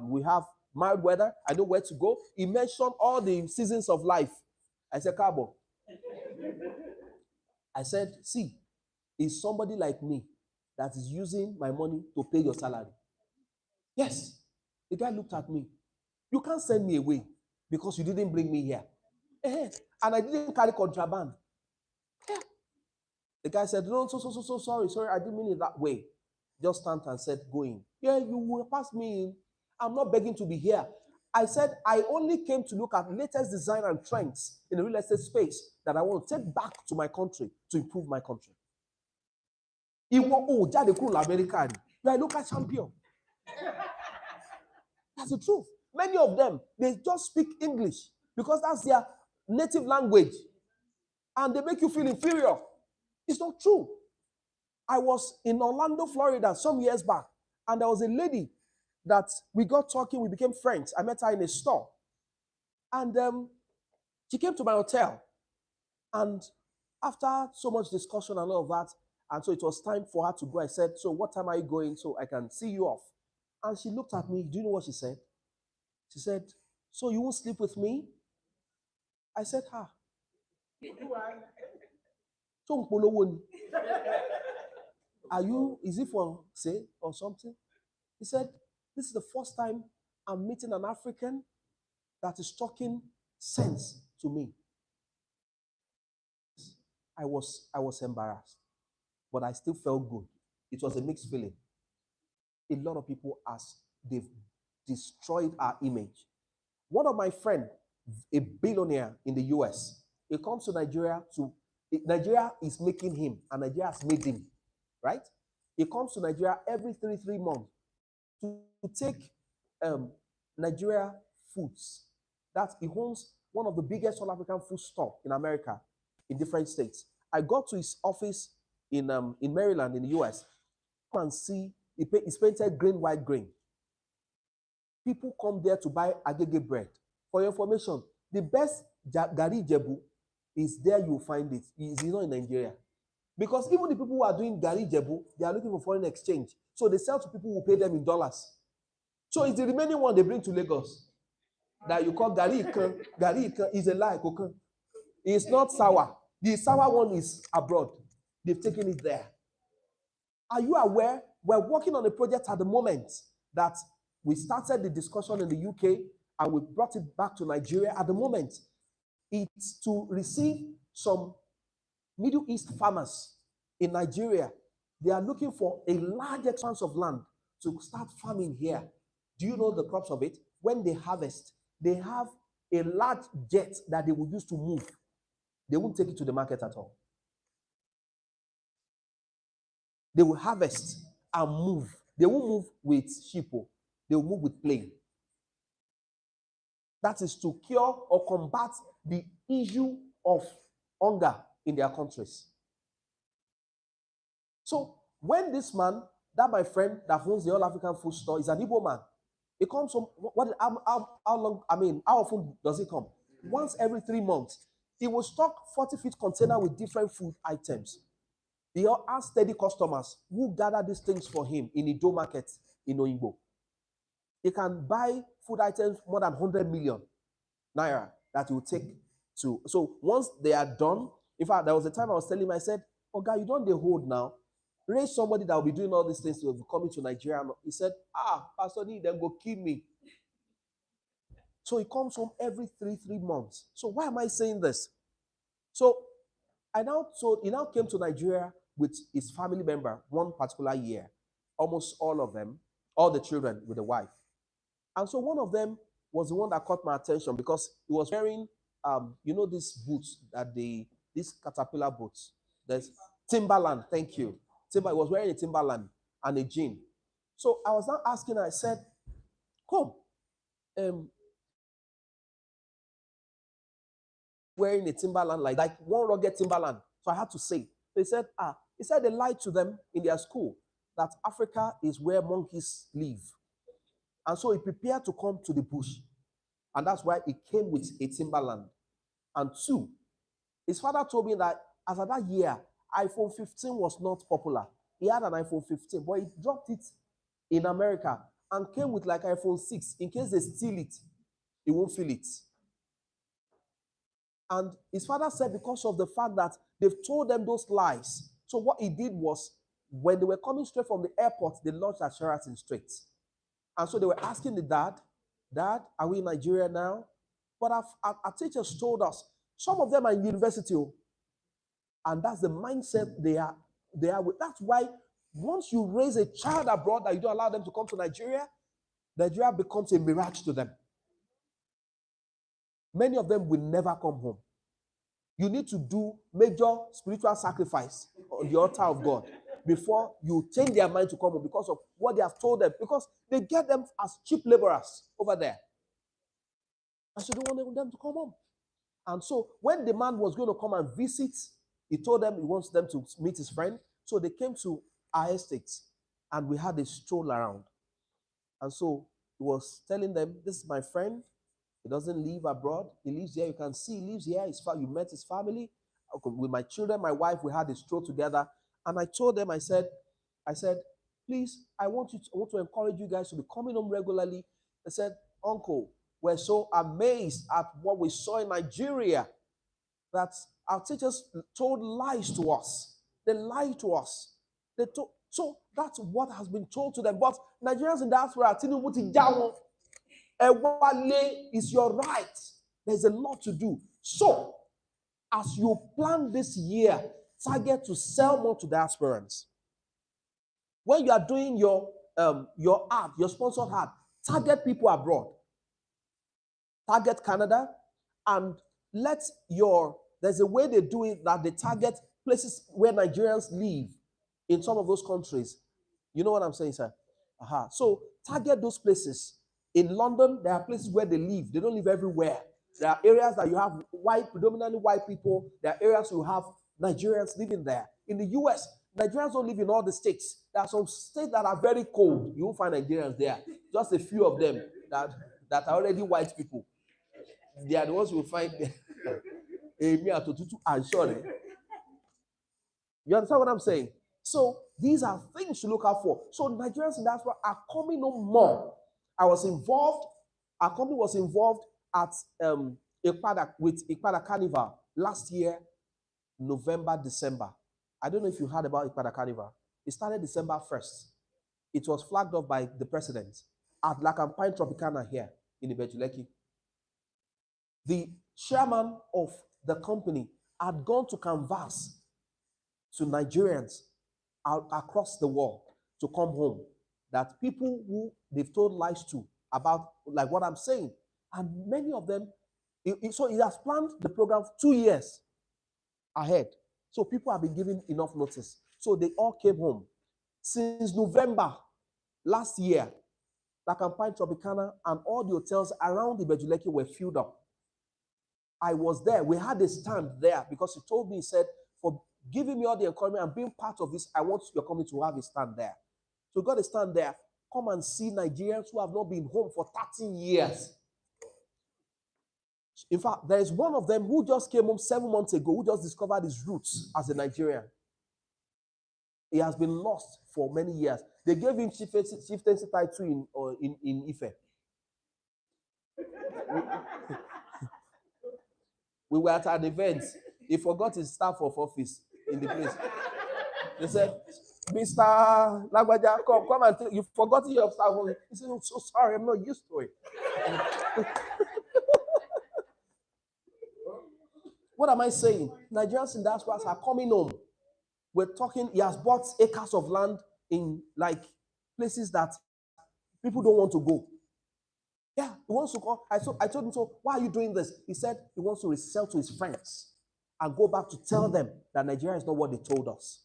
Speaker 1: we have mild weather, I know where to go. He mentioned all the seasons of life. I said, Cabo. I said, see, it's somebody like me that is using my money to pay your salary. Yes. The guy looked at me. You can't send me away because you didn't bring me here. And I didn't carry contraband. Yeah. The guy said, no, so sorry, I didn't mean it that way. Just stand and said, go in. Yeah, you will pass me in. I'm not begging to be here. I said, I only came to look at latest design and trends in the real estate space that I want to take back to my country to improve my country. You are a local champion. That's the truth. Many of them, they just speak English because that's their native language. And they make you feel inferior. It's not true. I was in Orlando, Florida some years back, and there was a lady that we got talking, we became friends. I met her in a store. And she came to my hotel. And after so much discussion and all of that, and so it was time for her to go, I said, so what time are you going so I can see you off? And she looked at me. Do you know what she said? She said, so you won't sleep with me? I said, are you, is it for say or something? He said, this is the first time I'm meeting an African that is talking sense to me. I was embarrassed, but I still felt good. It was a mixed feeling. A lot of people they've destroyed our image. One of my friends, a billionaire in the US, he comes to Nigeria Nigeria is making him, and Nigeria has made him, right? He comes to Nigeria every 3 months to take Nigeria foods. That he owns one of the biggest South African food store in America, in different states. I got to his office in Maryland, in the US, and see it's painted green, white, green. People come there to buy agege bread. For your information, the best Gari Jebu is there, you'll find it. It's not in Nigeria. Because even the people who are doing Gari Jebu, they are looking for foreign exchange. So they sell to people who pay them in dollars. So it's the remaining one they bring to Lagos that you call Gari Ikan. Gari Ikan is a lie. It's not sour. The sour one is abroad. They've taken it there. Are you aware? We're working on a project at the moment that we started the discussion in the UK and we brought it back to Nigeria at the moment. It's to receive some Middle East farmers in Nigeria. They are looking for a large expanse of land to start farming here. Do you know the crops of it? When they harvest, they have a large jet that they will use to move. They won't take it to the market at all. They will harvest and move. They won't move with sheep. They will move with plane. That is to cure or combat the issue of hunger in their countries. So when this man, that my friend that owns the All African Food Store, is an Igbo man, it comes from how long? I mean, how often does it come? Once every 3 months. He will stock 40-feet container with different food items. He has steady customers who gather these things for him in the Ido market in Oyingbo. He can buy food items more than 100 million naira that he will take to. So once they are done, in fact, there was a time I was telling him, I said, "Oh, God, you don't hold now. Raise somebody that will be doing all these things to be coming to Nigeria." He said, Pastor Nee, then go kill me. So he comes home every three months. So why am I saying this? So he now came to Nigeria with his family member one particular year, almost all of them, all the children with the wife. And so one of them was the one that caught my attention because he was wearing, these boots these caterpillar boots. There's Timberland, thank you. He was wearing a Timberland and a jean. So I was now asking her, I said, come, wearing a Timberland like one rugged Timberland. So I had to say. They said, they lied to them in their school that Africa is where monkeys live. And so he prepared to come to the bush. And that's why he came with a Timberland. And 2, his father told me that as of that year, iPhone 15 was not popular. He had an iPhone 15, but he dropped it in America and came with like iPhone 6. In case they steal it, he won't feel it. And his father said because of the fact that they've told them those lies. So what he did was, when they were coming straight from the airport, they launched at Sheraton straight. And so they were asking the dad, are we in Nigeria now? But our teachers told us, some of them are in university. And that's the mindset they are with. That's why once you raise a child abroad that you don't allow them to come to Nigeria, Nigeria becomes a mirage to them. Many of them will never come home. You need to do major spiritual sacrifice on the altar of God before you change their mind to come home because of what they have told them. Because they get them as cheap laborers over there. And so they want them to come home. And so when the man was going to come and visit, he told them he wants them to meet his friend. So they came to our estate and we had a stroll around. And so he was telling them, this is my friend. He doesn't live abroad. He lives here. You can see he lives here. You met his family. With my children, my wife, we had a stroll together. And I told them, I said, please, I want to encourage you guys to be coming home regularly. They said, Uncle, we're so amazed at what we saw in Nigeria that our teachers told lies to us. They lied to us. So that's what has been told to them. But Nigerians in diaspora, is your right. There's a lot to do. So, as you plan this year, target to sell more to diasporans. When you are doing your ad, your sponsored ad, target people abroad. Target Canada, and there's a way they do it that they target places where Nigerians live in some of those countries. You know what I'm saying, sir? So target those places. In London, there are places where they live. They don't live everywhere. There are areas that you have predominantly white people. There are areas you have Nigerians living there. In the US, Nigerians don't live in all the states. There are some states that are very cold. You won't find Nigerians there. Just a few of them that are already white people. They are the ones you will find there. I'm sure. You understand what I'm saying? So these are things to look out for. So Nigerians in diaspora are coming no more. Our company was involved at Ikpada Carnival last year, November, December. I don't know if you heard about Ikpada Carnival. It started December 1st. It was flagged off by the president at Lakampine Tropicana here in Ibejuleki. The chairman of the company had gone to canvass to Nigerians across the world to come home, that people who they've told lies to about like what I'm saying. And many of them, so he has planned the program 2 years ahead. So people have been given enough notice. So they all came home. Since November last year, La Campagne Tropicana and all the hotels around the Bejuleki were filled up. I was there. We had a stand there because he told me, he said, for giving me all the encouragement and being part of this, I want your company to have a stand there. So we got a stand there. Come and see Nigerians who have not been home for 13 years. In fact, there is one of them who just came home 7 months ago, who just discovered his roots as a Nigerian. He has been lost for many years. They gave him chieftaincy title in Ife. We were at an event. He forgot his staff of office in the place. They said, Mr. Lagbaja, come and you forgot your staff of office. He said, I'm so sorry, I'm not used to it. What am I saying? Nigerians in diasporas are coming home. We're talking, he has bought acres of land in like places that people don't want to go. Yeah, he wants to call. I told him, so why are you doing this? He said he wants to resell to his friends and go back to tell them that Nigeria is not what they told us.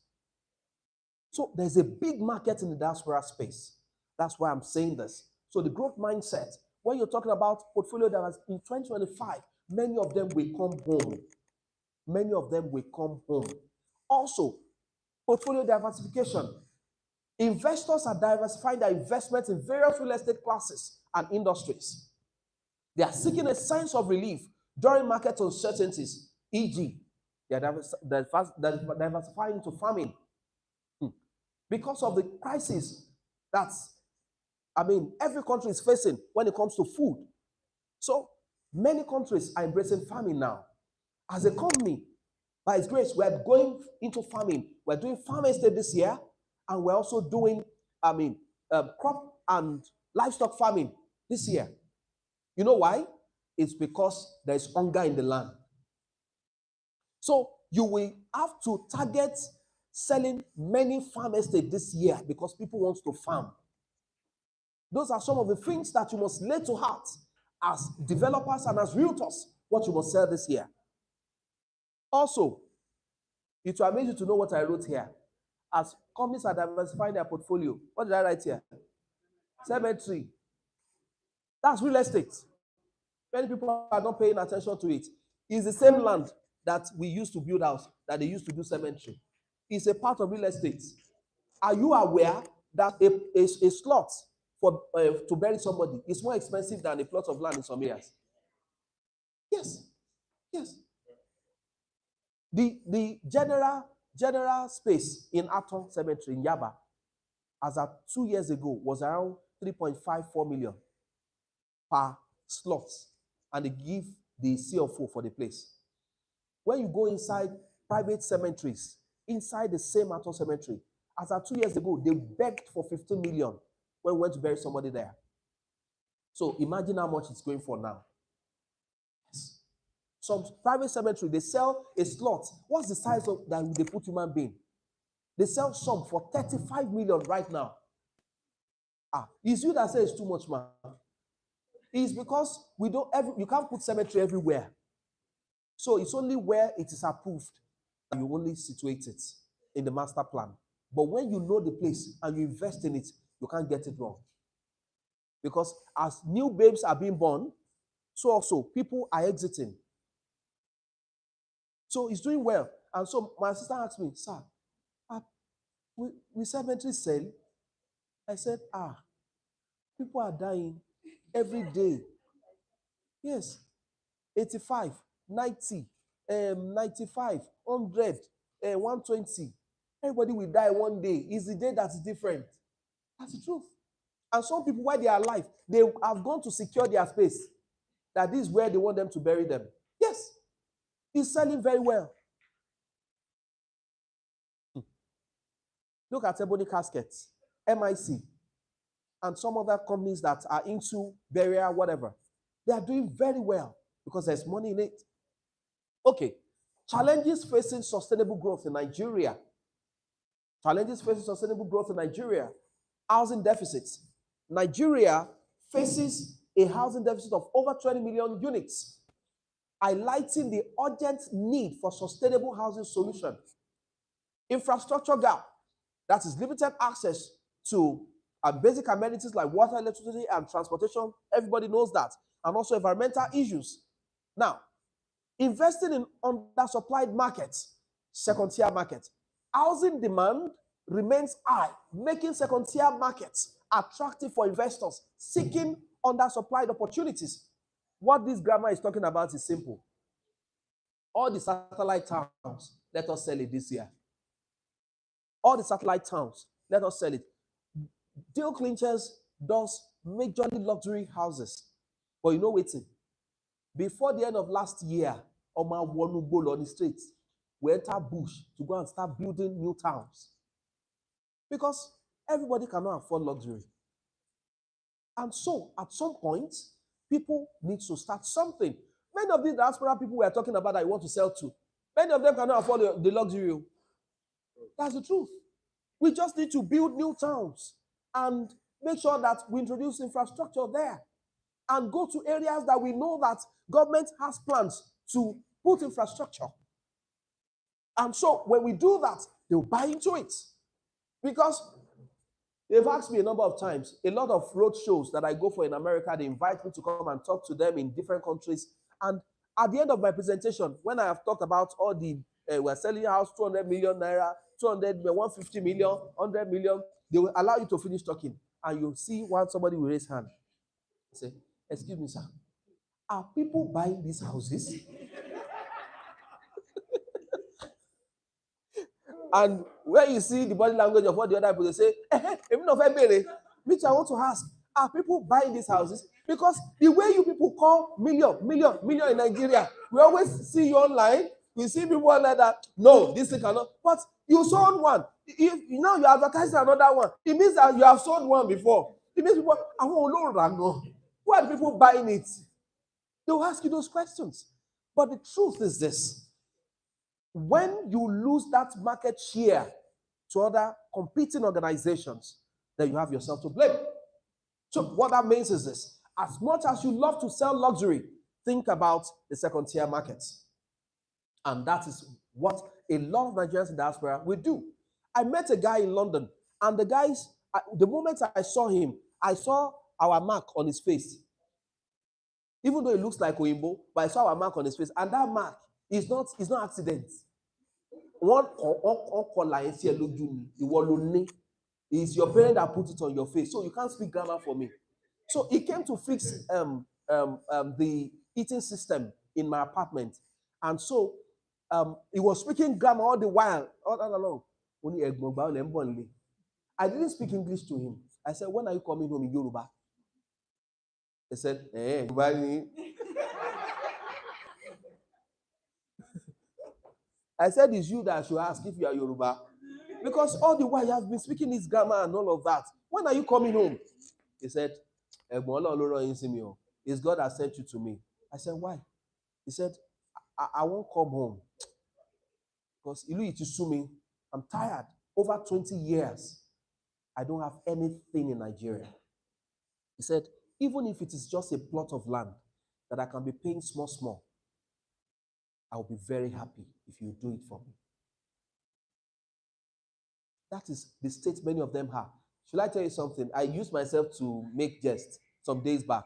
Speaker 1: So there's a big market in the diaspora space. That's why I'm saying this. So the growth mindset, when you're talking about portfolio that was in 2025, many of them will come home. Many of them will come home. Also, portfolio diversification. Investors are diversifying their investments in various real estate classes and industries. They are seeking a sense of relief during market uncertainties, e.g., they are diversifying into farming. Because of the crisis that, every country is facing when it comes to food. So many countries are embracing farming now. As a company, by His grace, we're going into farming. We're doing farm estate this year, and we're also doing, crop and livestock farming this year. You know why? It's because there's hunger in the land. So you will have to target selling many farm estates this year because people want to farm. Those are some of the things that you must lay to heart as developers and as realtors, what you must sell this year. Also, it will amaze you to know what I wrote here. As companies are diversifying their portfolio, what did I write here? Cemetery. That's real estate. Many people are not paying attention to it. It's the same land that we used to build house, that they used to do cemetery. It's a part of real estate. Are you aware that a slot for to bury somebody is more expensive than a plot of land in some areas? Yes. Yes. The general space in Aton Cemetery in Yaba, as of 2 years ago, was around 3.54 million per slot, and they give the CFO for the place. When you go inside private cemeteries, inside the same Aton Cemetery, as of 2 years ago, they begged for 15 million when we went to bury somebody there. So imagine how much it's going for now. Yes. Some private cemetery, they sell a slot. What's the size of that they put human being? They sell some for 35 million right now. It's you that says it's too much, man. It's because you can't put cemetery everywhere. So it's only where it is approved that you only situate it in the master plan. But when you know the place and you invest in it, you can't get it wrong. Because as new babes are being born, so also people are exiting. So it's doing well. And so my sister asked me, sir, we cemetery sell? I said, people are dying every day. Yes. 85, 90, 95, 100, 120. Everybody will die one day. It's the day that's different. That's the truth. And some people, while they are alive, they have gone to secure their space. That is where they want them to bury them. Yes. It's selling very well. Look at Ebony Caskets, MIC, and some other companies that are into burial, whatever. They are doing very well because there's money in it. Okay. Challenges facing sustainable growth in Nigeria. Challenges facing sustainable growth in Nigeria. Housing deficits. Nigeria faces a housing deficit of over 20 million units, highlighting the urgent need for sustainable housing solution. Infrastructure gap, that is limited access to basic amenities like water, electricity, and transportation. Everybody knows that. And also environmental issues. Now, investing in undersupplied markets, second-tier markets. Housing demand remains high, making second-tier markets attractive for investors seeking undersupplied opportunities. What this grammar is talking about is simple. All the satellite towns, let us sell it this year. All the satellite towns, let us sell it. Deal Clinchers does majorly luxury houses. But you know what's it? Before the end of last year, Oma Wonugbolo on the streets, we enter bush to go and start building new towns. Because everybody cannot afford luxury. And so, at some point, people need to start something. Many of these diaspora people we are talking about that you want to sell to, many of them cannot afford the luxury. That's the truth. We just need to build new towns and make sure that we introduce infrastructure there and go to areas that we know that government has plans to put infrastructure. And so when we do that, they'll buy into it. Because they've asked me a number of times, a lot of road shows that I go for in America, they invite me to come and talk to them in different countries. And at the end of my presentation, when I have talked about all the, we're selling a house, 200 million naira, 200, 150 million, 100 million, they will allow you to finish talking. And you'll see when somebody will raise hand. Say, excuse me, sir, are people buying these houses? And when you see the body language of what the other people, they say, which I want to ask, are people buying these houses? Because the way you people call million in Nigeria, we always see you online, we see people like that, no, this thing cannot, but you sold one. If now you advertise another one, it means that you have sold one before. It means people, why are people buying it? They will ask you those questions. But the truth is this. When you lose that market share to other competing organizations, then you have yourself to blame. So what that means is this. As much as you love to sell luxury, think about the second-tier markets. And that is what a lot of Nigerians in diaspora will do. I met a guy in London, and the guys, the moment I saw him, I saw our mark on his face. Even though it looks like Oimbo, but I saw our mark on his face, and that mark is not accident. It's your parent that put it on your face, so you can't speak grammar for me. So he came to fix the heating system in my apartment, and so he was speaking grammar all the while, all along. I didn't speak English to him. I said, "When are you coming home in Yoruba?" He said, I said, it's you that should ask if you are Yoruba. Because all the while you have been speaking this grammar and all of that. When are you coming home? He said, it's God that sent you to me. I said, why? He said, I won't come home. Because I'm tired. Over 20 years, I don't have anything in Nigeria. He said, even if it is just a plot of land that I can be paying small, I'll be very happy if you do it for me. That is the state many of them have. Should I tell you something? I used myself to make jest some days back.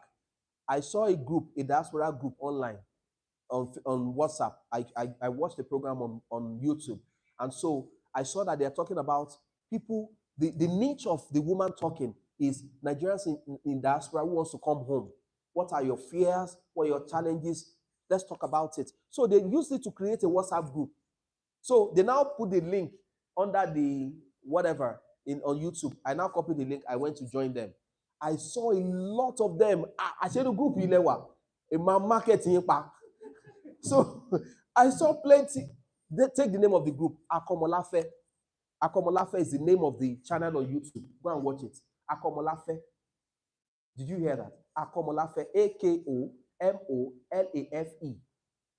Speaker 1: I saw a group, a diaspora group online on WhatsApp. I watched the program on YouTube. And so I saw that they're talking about people, the niche of the woman talking is Nigerians in diaspora who wants to come home. What are your fears? What are your challenges? Let's talk about it. So they used it to create a WhatsApp group. So they now put the link under the whatever on YouTube. I now copied the link. I went to join them. I saw a lot of them. I said the group in my marketing. So I saw plenty. They take the name of the group. Akomolafe. Akomolafe is the name of the channel on YouTube. Go and watch it. Akomolafe. Did you hear that? Akomolafe. Akomolafe.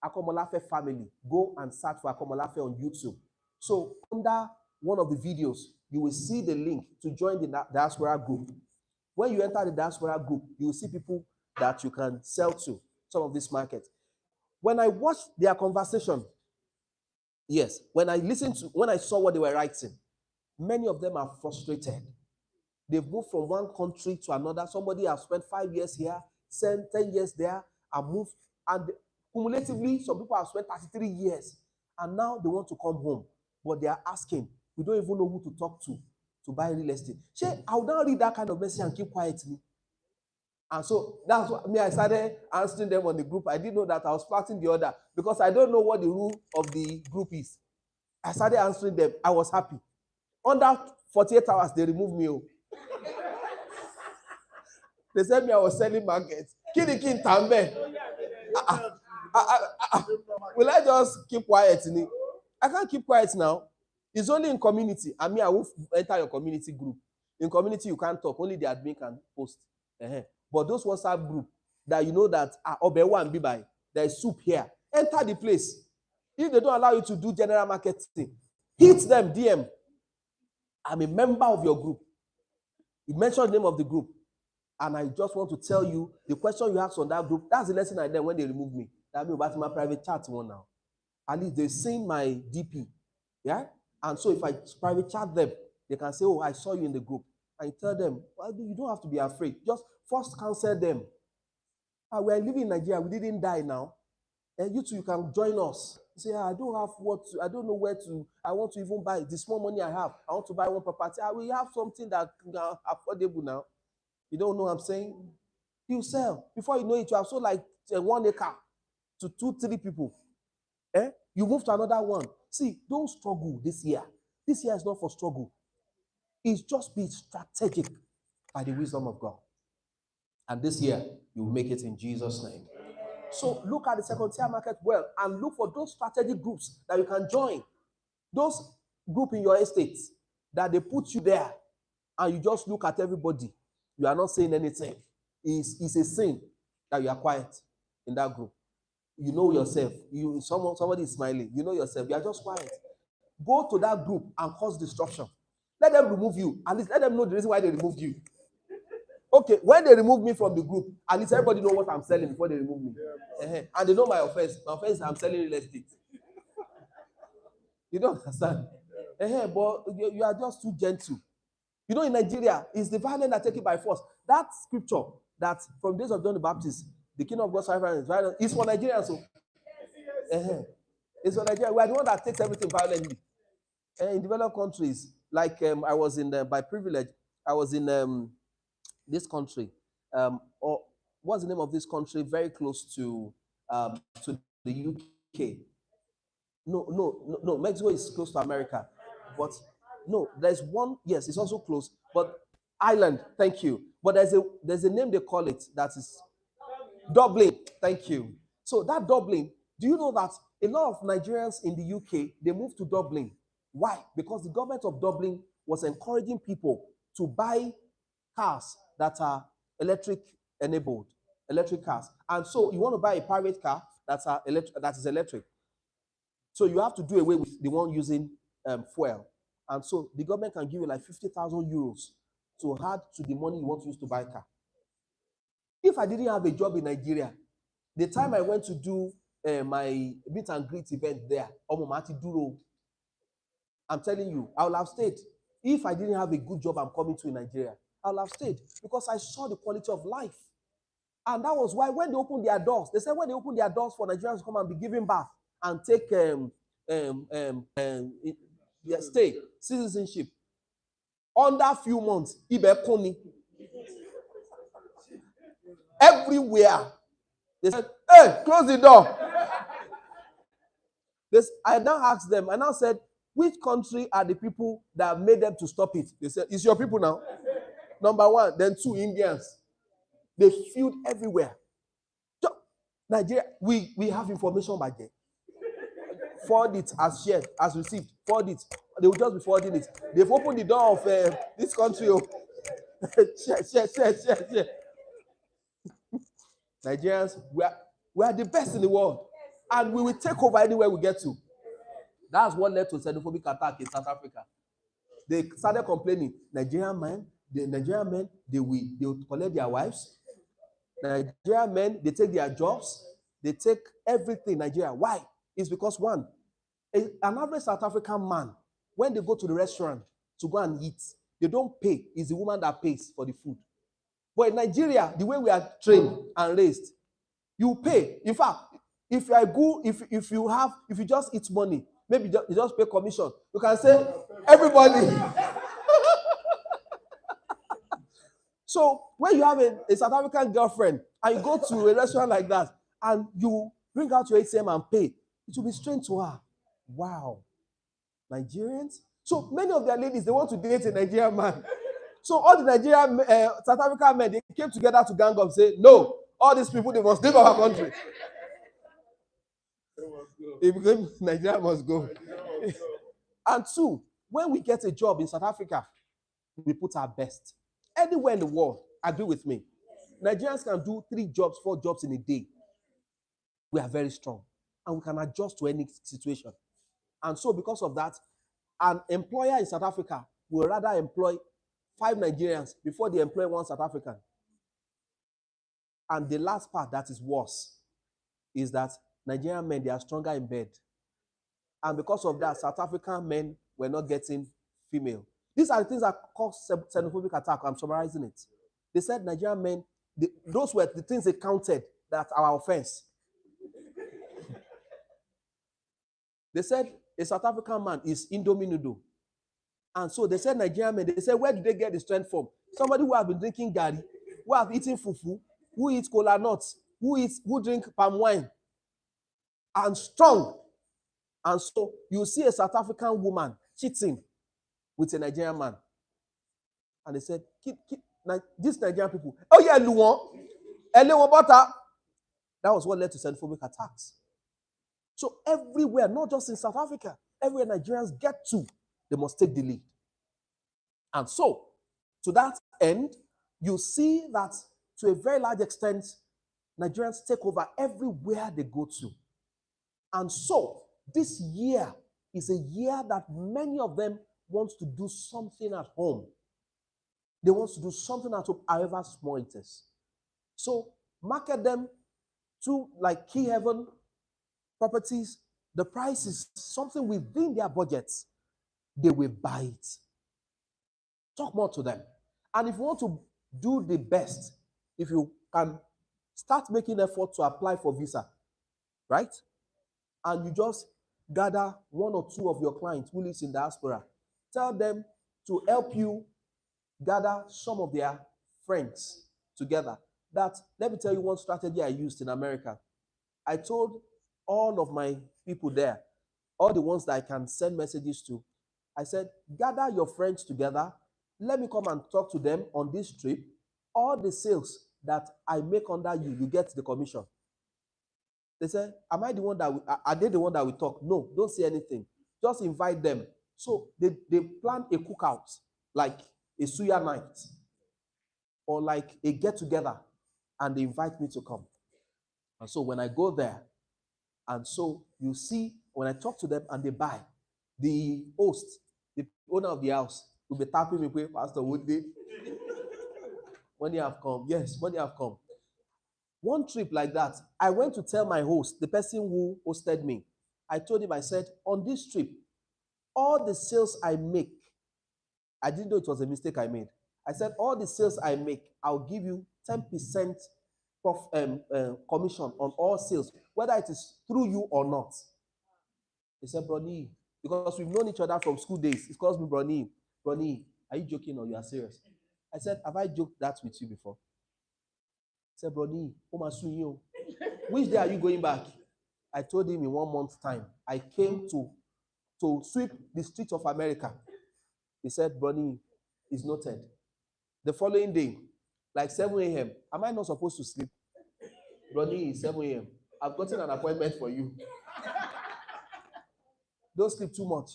Speaker 1: Akomolafe family. Go and search for Akomolafe on YouTube. So under one of the videos, you will see the link to join the diaspora group. When you enter the diaspora group, you will see people that you can sell to, some of this market. When I watched their conversation, yes, when I saw what they were writing, many of them are frustrated. They've moved from one country to another. Somebody has spent 5 years here, 10 years there, and moved. And cumulatively, some people have spent 33 years. And now they want to come home. But they are asking, we don't even know who to talk to buy real estate. I would now read that kind of message and keep quietly. And so that's what I started answering them on the group. I didn't know that I was planting the order because I don't know what the rule of the group is. I started answering them. I was happy. Under 48 hours, they removed me. They said I was selling markets. Kini tambe. Will I just keep quiet? I can't keep quiet now. It's only in community. I will enter your community group. In community, you can't talk. Only the admin can post. But those WhatsApp group that you know that Obewa and Bibai, there is soup here. Enter the place. If they don't allow you to do general marketing, hit them, DM. I'm a member of your group. You mentioned the name of the group. And I just want to tell you, the question you asked on that group, that's the lesson I learned when they removed me. That means about my private chat one now. At least they've seen my DP. Yeah? And so if I private chat them, they can say, oh, I saw you in the group. I tell them, well, you don't have to be afraid. Just first counsel them. We are living in Nigeria. We didn't die now. And you too, you can join us. You say, I don't have I don't know where to, I want to even buy the small money I have. I want to buy one property. We have something that is affordable now. You don't know what I'm saying? You sell. Before you know it, you have sold like 1 acre to 2-3 people. You move to another one. See, don't struggle this year. This year is not for struggle. It's just be strategic by the wisdom of God. And this year, you will make it in Jesus' name. So look at the second-tier market well and look for those strategic groups that you can join. Those groups in your estate that they put you there and you just look at everybody. You are not saying anything. It's a sin that you are quiet in that group. You know yourself. Somebody is smiling. You know yourself. You are just quiet. Go to that group and cause disruption. Let them remove you. At least let them know the reason why they removed you. Okay, when they remove me from the group, at least everybody know what I'm selling before they remove me. And they know my offense. My offense is I'm selling real estate. You don't understand? But you are just too gentle. You know, in Nigeria, it's the violent that take it by force. That scripture that from days of John the Baptist, the kingdom of God's violence is for Nigerians. So, it's for Nigeria. We are the one that takes everything violently. In developed countries, like I was in, by privilege, I was in this country. Or what's the name of this country? Very close to the UK. No. Mexico is close to America, but no, there's one. Yes, it's also close, but Ireland. Thank you. But there's a name they call it that is Dublin. Thank you. So that Dublin. Do you know that a lot of Nigerians in the UK they moved to Dublin? Why? Because the government of Dublin was encouraging people to buy cars that are electric enabled, electric cars. And so you want to buy a private car that is electric. So you have to do away with the one using fuel. And so the government can give you like 50,000 euros to add to the money you want to use to buy a car. If I didn't have a job in Nigeria, the time I went to do my meet and greet event there, I'm telling you, I would have stayed. If I didn't have a good job I'm coming to in Nigeria, I would have stayed because I saw the quality of life. And that was why when they opened their doors, they said when they opened their doors for Nigerians to come and be given bath and take stay, citizenship, under a few months, everywhere. They said, hey, close the door. I now asked them, I now said, which country are the people that made them to stop it? They said, it's your people now. Number 1, then 2, Indians. They filled everywhere. Nigeria, we have information by there. Forward it as shared, as received. Forward it. They will just be forwarding it. They've opened the door of this country. Share. Nigerians, we are the best in the world. And we will take over anywhere we get to. That's what led to xenophobic attack in South Africa. They started complaining, Nigerian man, The Nigerian men, they will collect their wives. Nigerian men, they take their jobs, they take everything. Nigeria. Why? It's because one, an average South African man, when they go to the restaurant to go and eat, they don't pay. It's the woman that pays for the food. But in Nigeria, the way we are trained and raised, you pay. In fact, if you are good, if you just eat money, maybe you just pay commission. You can say everybody. So when you have a South African girlfriend and you go to a restaurant like that and you bring out your ATM and pay, it will be strange to her. Wow, Nigerians. So many of their ladies, they want to date a Nigerian man. So all the Nigerian South African men, they came together to gang up and say, no, all these people, they must leave our country. It became Nigeria must go. And two, when we get a job in South Africa, we put our best. Anywhere in the world, agree with me. Nigerians can do 3 jobs, 4 jobs in a day. We are very strong. And we can adjust to any situation. And so because of that, an employer in South Africa will rather employ 5 Nigerians before they employ 1 South African. And the last part that is worse is that Nigerian men, they are stronger in bed. And because of that, South African men were not getting female. These are the things that cause xenophobic attack. I'm summarizing it. They said Nigerian men, those were the things they counted that our offense. They said a South African man is Indomie noodle. And so they said Nigerian men, they said, where do they get the strength from? Somebody who have been drinking gari, who have eaten fufu, who eats cola nuts, who drink palm wine, and strong. And so you see a South African woman cheating with a Nigerian man. And they said, these Nigerian people, oh yeah, Luwon butter. That was what led to xenophobic attacks. So everywhere, not just in South Africa, everywhere Nigerians get to, they must take the lead. And so, to that end, you see that to a very large extent, Nigerians take over everywhere they go to. And so, this year is a year that many of them want to do something at home. They want to do something at home, however small it is. So, market them to like Key Heaven properties. The price is something within their budgets. They will buy it. Talk more to them. And if you want to do the best, if you can start making effort to apply for visa, right? And you just gather 1 or 2 of your clients who lives in diaspora. Tell them to help you gather some of their friends together. Let me tell you one strategy I used in America. I told all of my people there, all the ones that I can send messages to, I said, gather your friends together. Let me come and talk to them on this trip. All the sales that I make under you, you get the commission. They said, am I the one that are they the one that we talk? No, don't say anything. Just invite them. So they plan a cookout, like a suya night, or like a get-together, and they invite me to come. And so when I go there, and so you see, when I talk to them and they buy, the host, the owner of the house, will be tapping me, Pastor, would they? Money have come. Yes, money have come. One trip like that, I went to tell my host, the person who hosted me, I told him, I said, on this trip, all the sales I make, I didn't know it was a mistake I made. I said, all the sales I make, I'll give you 10% commission on all sales, whether it is through you or not. He said, Brony, because we've known each other from school days. He calls me Brony. Brony, are you joking or you are serious? I said, have I joked that with you before? He said, Brony, which day are you going back? I told him in 1 month's time, I came to sweep the streets of America. He said, Brony, is noted. The following day, like 7 a.m., am I not supposed to sleep? Brony, it's 7 a.m. I've gotten an appointment for you. Don't sleep too much.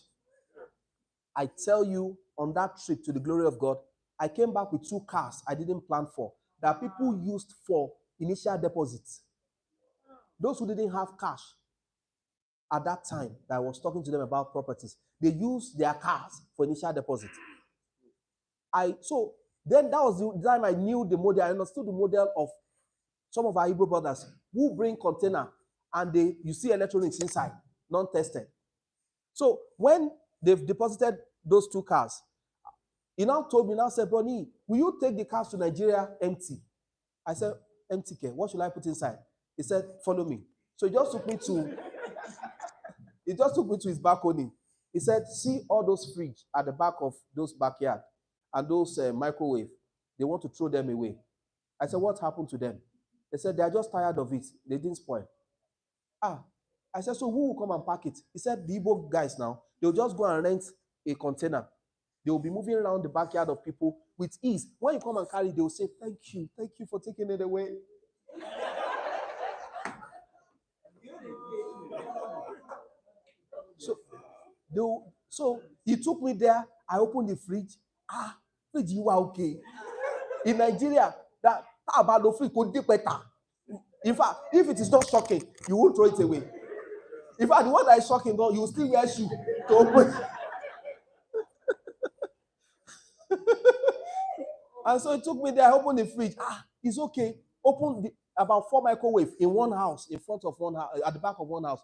Speaker 1: I tell you, on that trip to the glory of God, I came back with 2 cars I didn't plan for, that people used for initial deposits. Those who didn't have cash at that time that I was talking to them about properties, they used their cars for initial deposit. So Then that was the time I knew the model. I understood the model of some of our Igbo brothers who bring container and you see electronics inside, non-tested. So when they've deposited those 2 cars, he now told me, said, Brony, will you take the cars to Nigeria empty? I said, empty care. What should I put inside? He said, follow me. So he just took me to his balcony. He said, see all those fridge at the back of those backyard and those microwave. They want to throw them away. I said, what happened to them? They said, they are just tired of it. They didn't spoil. I said, so who will come and pack it? He said, the Igbo guys now, they'll just go and rent a container. They will be moving around the backyard of people with ease. When you come and carry, they will say, thank you for taking it away. So he took me there. I opened the fridge. Fridge, you are okay. In Nigeria, that about the fridge could dip better. In fact, if it is not shocking, you won't throw it away. In fact, the one that is shocking, though, you will still wear shoe to open. And so he took me there. I opened the fridge. It's okay. Opened about 4 microwaves in one house, in front of one house, at the back of one house.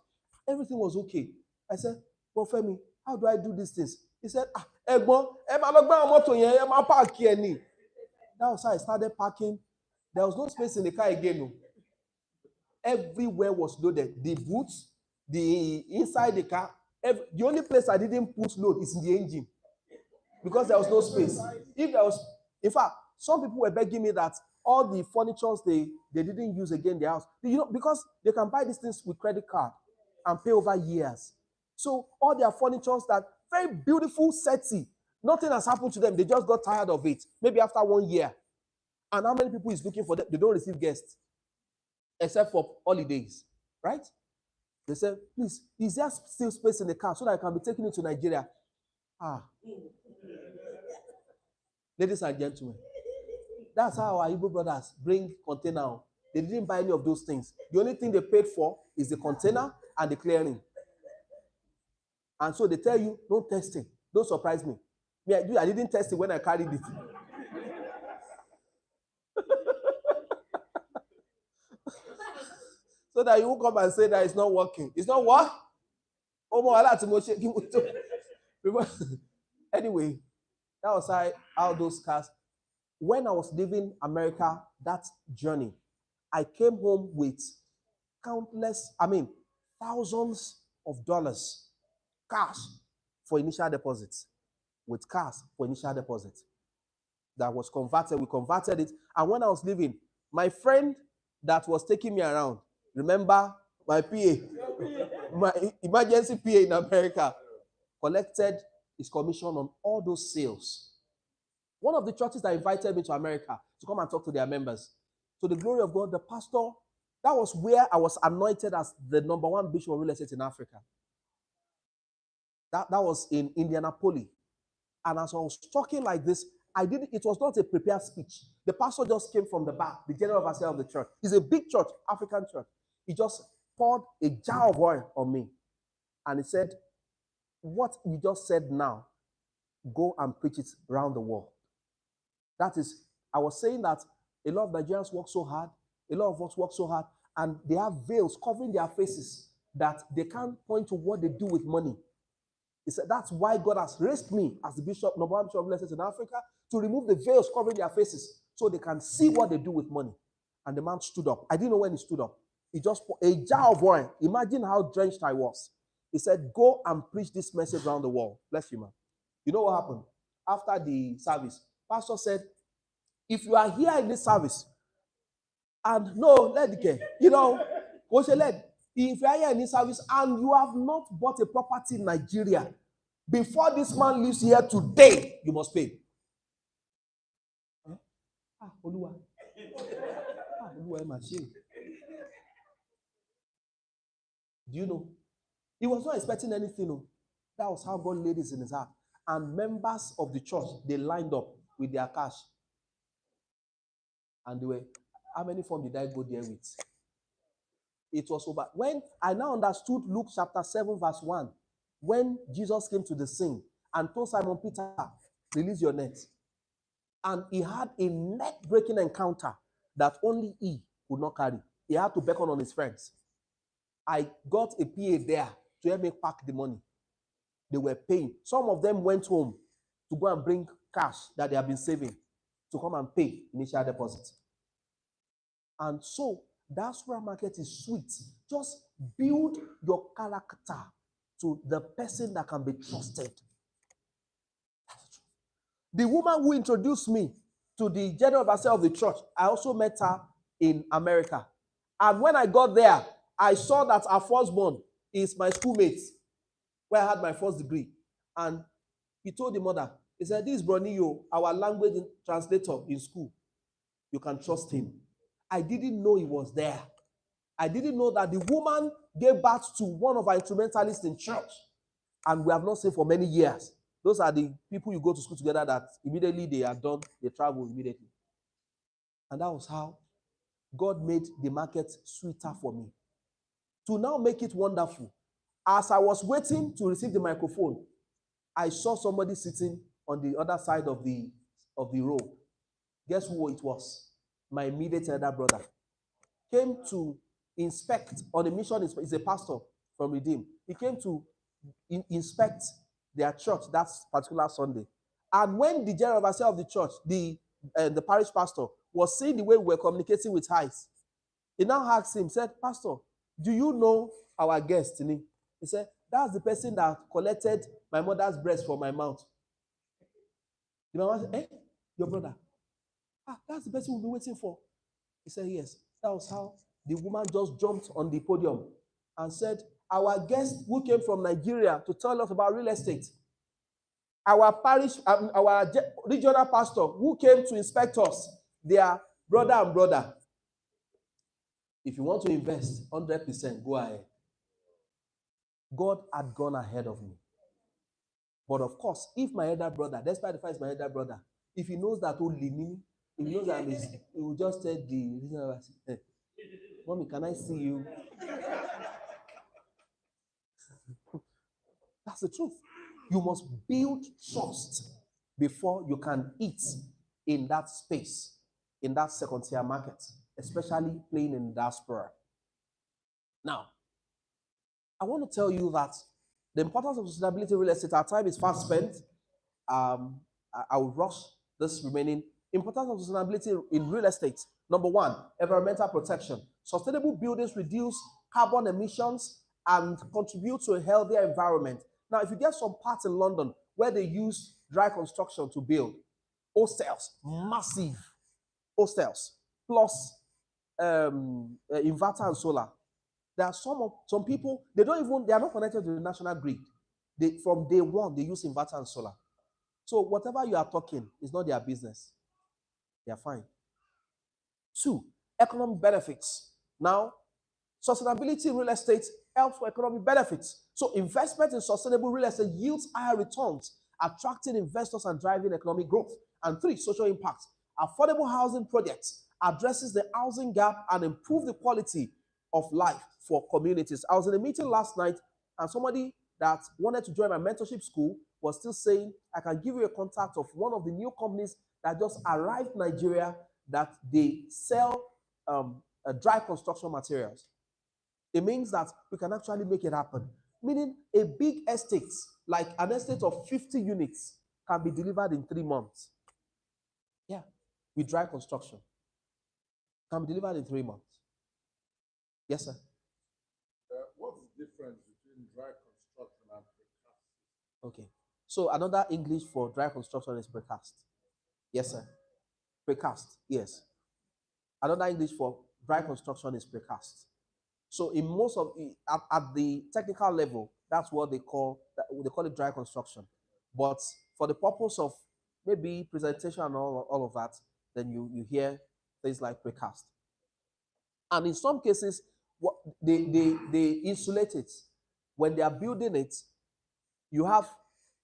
Speaker 1: Everything was okay. I said, well, Femi, how do I do these things? He said, that was how I started packing. There was no space in the car again. No. Everywhere was loaded. The boots, the inside the car. The only place I didn't put load is in the engine because there was no space. If there was, in fact, some people were begging me that all the furnitures they didn't use again in their house, because they can buy these things with credit card and pay over years. So all their furnitures that very beautiful, sexy, nothing has happened to them. They just got tired of it. Maybe after 1 year. And how many people is looking for them? They don't receive guests except for holidays, right? They said, please, is there still space in the car so that I can be taking it to Nigeria? Ladies and gentlemen, that's how our Igbo brothers bring container. They didn't buy any of those things. The only thing they paid for is the container and the clearing. And so they tell you, don't test it. Don't surprise me. I didn't test it when I carried it. So that you won't come and say that it's not working. It's not what? Anyway, that was how those cars. When I was leaving America, that journey, I came home with thousands of dollars cash for initial deposits. With cash for initial deposit. That was converted. We converted it. And when I was leaving, my friend that was taking me around, remember my PA, my emergency PA in America, collected his commission on all those sales. One of the churches that invited me to America to come and talk to their members. To the glory of God, the pastor, that was where I was anointed as the #1 bishop of real estate in Africa. That was in Indianapolis. And as I was talking like this, it was not a prepared speech. The pastor just came from the back, the general overseer of the church. It's a big church, African church. He just poured a jar of oil on me. And he said, what you just said now, go and preach it around the world. That is, I was saying that a lot of Nigerians work so hard, a lot of us work so hard, and they have veils covering their faces that they can't point to what they do with money. He said, that's why God has raised me as the bishop, #1 bishop of real estate in Africa, to remove the veils covering their faces so they can see what they do with money. And the man stood up. I didn't know when he stood up. He just put a jar of oil. Imagine how drenched I was. He said, go and preach this message around the world. Bless you, man. You know what happened? After the service, pastor said, if you are here in this service, and no, let the care, what's your leg? If you are here in this service and you have not bought a property in Nigeria, before this man leaves here today, you must pay. Oluwa. Do you know? He was not expecting anything. No. That was how God laid this in his heart. And members of the church, they lined up with their cash. And they were, how many forms did I go there with? It was over. When I now understood Luke chapter 7, verse 1, when Jesus came to the scene and told Simon Peter, release your net. And he had a neck-breaking encounter that only he could not carry. He had to beckon on his friends. I got a PA there to help me pack the money. They were paying. Some of them went home to go and bring cash that they have been saving to come and pay initial deposit. And so that supermarket is sweet. Just build your character to the person that can be trusted. The woman who introduced me to the general overseer of the church, I also met her in America. And when I got there, I saw that our firstborn is my schoolmate, where I had my first degree. And he told the mother, he said, this is Broniyo, our language translator in school. You can trust him. I didn't know he was there. I didn't know that the woman gave birth to one of our instrumentalists in church. And we have not seen for many years. Those are the people you go to school together that immediately they are done, they travel immediately. And that was how God made the market sweeter for me. To now make it wonderful, as I was waiting to receive the microphone, I saw somebody sitting on the other side of the row. Guess who it was? My immediate elder brother. Came to inspect on a mission. He's a pastor from Redeem. He came to inspect their church that particular Sunday. And when the general overseer of the church, the parish pastor, was seeing the way we were communicating with eyes, he now asked him, said, Pastor, do you know our guest? He said, that's the person that collected my mother's breast from my mouth. The mama said, your brother? That's the person we'll be waiting for. He said, yes. That was how the woman just jumped on the podium and said, our guest who came from Nigeria to tell us about real estate, our parish, our regional pastor who came to inspect us, they are brother and brother. If you want to invest 100%, go ahead. God had gone ahead of me. But of course, if my elder brother, despite the fact he's my elder brother, if he knows that only me, if he knows that he will just tell the hey, Mommy, can I see you? That's the truth. You must build trust before you can eat in that space, in that second-tier market, especially playing in diaspora. Now, I want to tell you that the importance of sustainability in real estate, our time is fast spent. I will rush this remaining. Importance of sustainability in real estate. Number one, environmental protection. Sustainable buildings reduce carbon emissions and contribute to a healthier environment. Now, if you get some parts in London where they use dry construction to build, hostels, massive hostels, plus inverter and solar. There are some people, they are not connected to the national grid. From day one, they use inverter and solar. So whatever you are talking is not their business. They are fine. 2, economic benefits. Now, sustainability in real estate helps for economic benefits. So investment in sustainable real estate yields higher returns, attracting investors and driving economic growth. And 3, social impact. Affordable housing projects addresses the housing gap and improve the quality of life for communities. I was in a meeting last night, and somebody that wanted to join my mentorship school was still saying, I can give you a contact of one of the new companies that just arrived in Nigeria that they sell dry construction materials. It means that we can actually make it happen. Meaning a big estate, like an estate of 50 units, can be delivered in 3 months. Yeah, with dry construction. Can be delivered in 3 months. Yes, sir.
Speaker 2: What's the difference between dry construction and precast?
Speaker 1: Okay. So another English for dry construction is precast. Yes, sir. Precast, yes. Another English for dry construction is precast. So in most of at the technical level, that's what they call it dry construction. But for the purpose of maybe presentation and all of that, then you hear things like precast. And in some cases, they insulate it. When they are building it, you have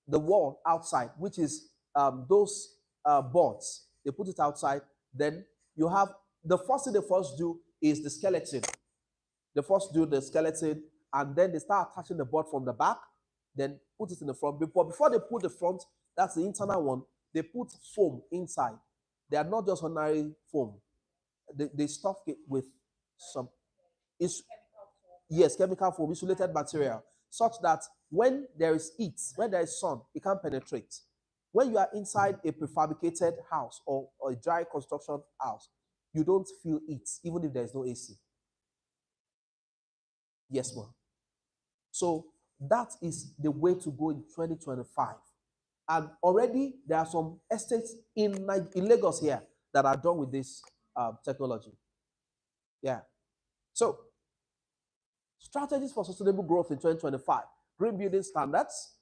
Speaker 1: the wall outside, which is those boards. They put it outside. Then you have the first thing they first do is the skeleton. They first do the skeleton, and then they start attaching the board from the back, then put it in the front. Before they put the front, that's the internal one, they put foam inside. They are not just ordinary foam. They stuff it with some is yes, chemical foam, insulated material, such that when there is heat, when there is sun, it can't penetrate. When you are inside a prefabricated house or a dry construction house, you don't feel it, even if there is no AC. Yes, ma'am. So that is the way to go in 2025. And already there are some estates in Lagos here that are done with this technology. Yeah. So strategies for sustainable growth in 2025, green building standards,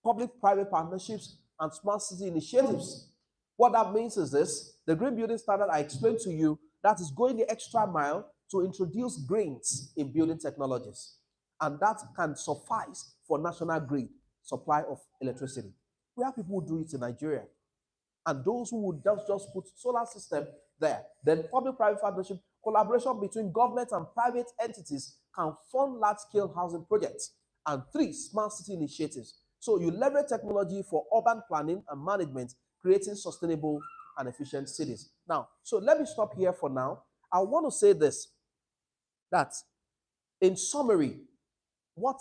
Speaker 1: public-private partnerships, and smart city initiatives. What that means is this: the green building standard I explained to you, that is going the extra mile to introduce greens in building technologies. And that can suffice for national grid supply of electricity. We have people who do it in Nigeria. And those who would just put solar system there. Then public-private partnership, collaboration between government and private entities can fund large-scale housing projects. And 3, smart city initiatives. So you leverage technology for urban planning and management, creating sustainable and efficient cities. Now, so let me stop here for now. I want to say this, that in summary, what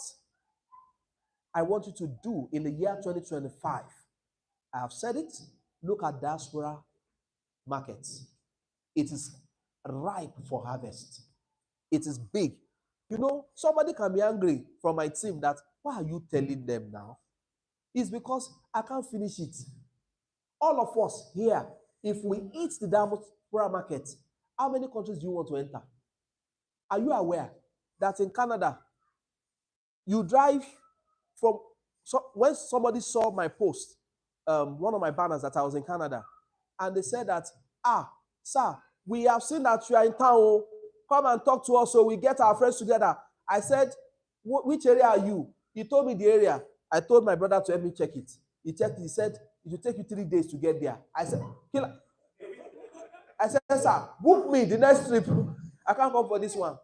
Speaker 1: I want you to do in the year 2025, I have said it, look at diaspora markets. It is ripe for harvest. It is big. You know, somebody can be angry from my team that, why are you telling them now? It's because I can't finish it. All of us here, if we eat the diaspora market, how many countries do you want to enter? Are you aware that in Canada, you drive from, so when somebody saw my post, one of my banners that I was in Canada, and they said that, sir, we have seen that you are in town. Come and talk to us so we get our friends together. I said, which area are you? He told me the area. I told my brother to help me check it. He checked it. He said, it will take you 3 days to get there. I said, sir, book me the next trip. I can't come for this one.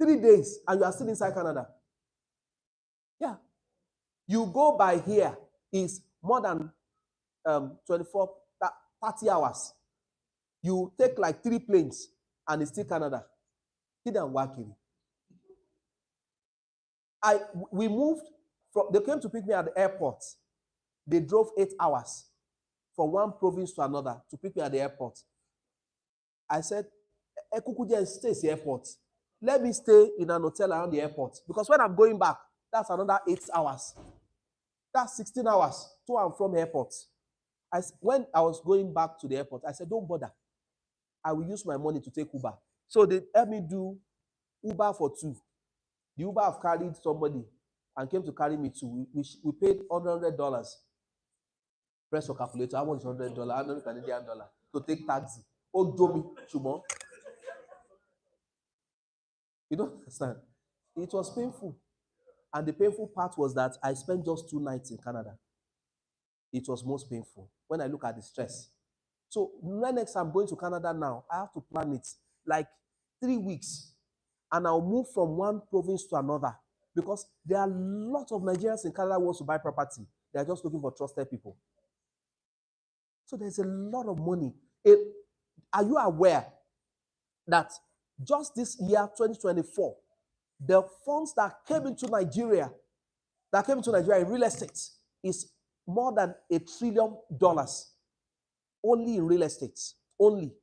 Speaker 1: 3 days, and you are still inside Canada. Yeah. You go by here is more than 24, 30 hours. You take like 3 planes, and it's still Canada. Hidden Wakiri. We moved from, they came to pick me at the airport. They drove 8 hours from one province to another to pick me at the airport. I said, Ekukuje stays the airport. Let me stay in an hotel around the airport. Because when I'm going back, that's another 8 hours. That's 16 hours to and from airport. When I was going back to the airport, I said, don't bother. I will use my money to take Uber. So they helped me do Uber for 2. The Uber have carried somebody and came to carry me too. We paid $100. Press your calculator. How much is $100? $100 Canadian dollar to take taxi. Oh, Domi, Chumon. You don't understand. It was painful. And the painful part was that I spent just 2 nights in Canada. It was most painful when I look at the stress. So when next I'm going to Canada now, I have to plan it like 3 weeks. And I'll move from one province to another because there are lots of Nigerians in Canada who want to buy property. They are just looking for trusted people. So there's a lot of money. Are you aware that just this year, 2024, the funds that came into Nigeria in real estate is more than $1 trillion only in real estate, only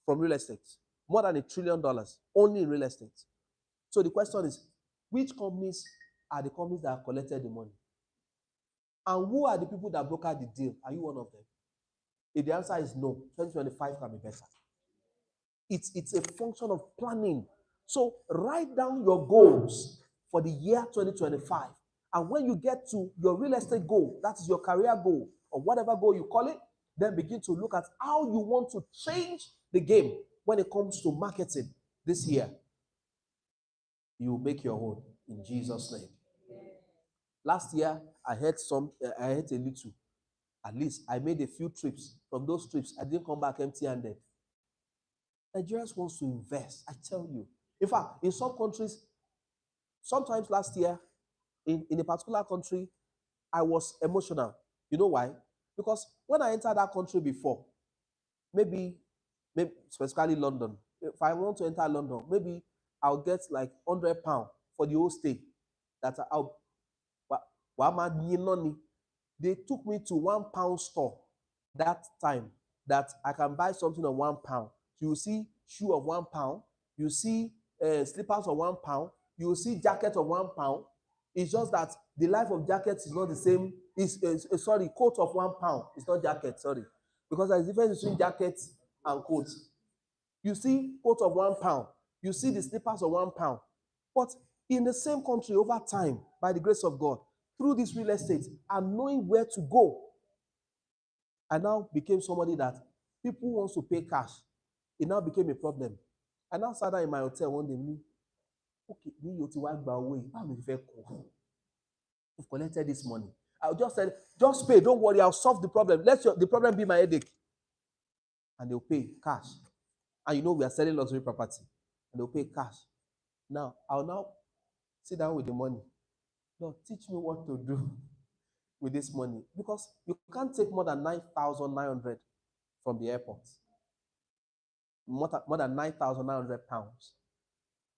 Speaker 1: from real estate, more than $1 trillion only in real estate. So the question is, which companies are the companies that have collected the money? And who are the people that brokered the deal? Are you one of them? If the answer is no, 2025 can be better. It's a function of planning. So write down your goals for the year 2025. And when you get to your real estate goal, that is your career goal, or whatever goal you call it, then begin to look at how you want to change the game when it comes to marketing this year. You make your own in Jesus' name. Last year, I had a little. At least I made a few trips. From those trips, I didn't come back empty-handed. Nigerians want to invest, I tell you. In fact, in some countries, sometimes last year, in a particular country, I was emotional. You know why? Because when I entered that country before, maybe specifically London. If I want to enter London, maybe I'll get like £100 for the whole stay. That I'll they took me to £1 store that time that I can buy something of £1. You see shoe of £1, you see slippers of £1, you see jacket of £1. It's just that the life of jackets is not the same. Sorry, coat of £1. It's not jacket, sorry. Because there's a difference between jackets and coats. You see coat of £1, you see the slippers of £1. But in the same country over time, by the grace of God, through this real estate and knowing where to go, I now became somebody that people wants to pay cash. It now became a problem. I now sat down in my hotel one day. Okay, we've collected this money. I just said, just pay, don't worry, I'll solve the problem. The problem be my headache. And they'll pay cash. And you know we are selling luxury property. And they'll pay cash. Now, I'll now sit down with the money. Lord, teach me what to do with this money. Because you can't take more than 9,900 from the airport. More than 9,900 pounds.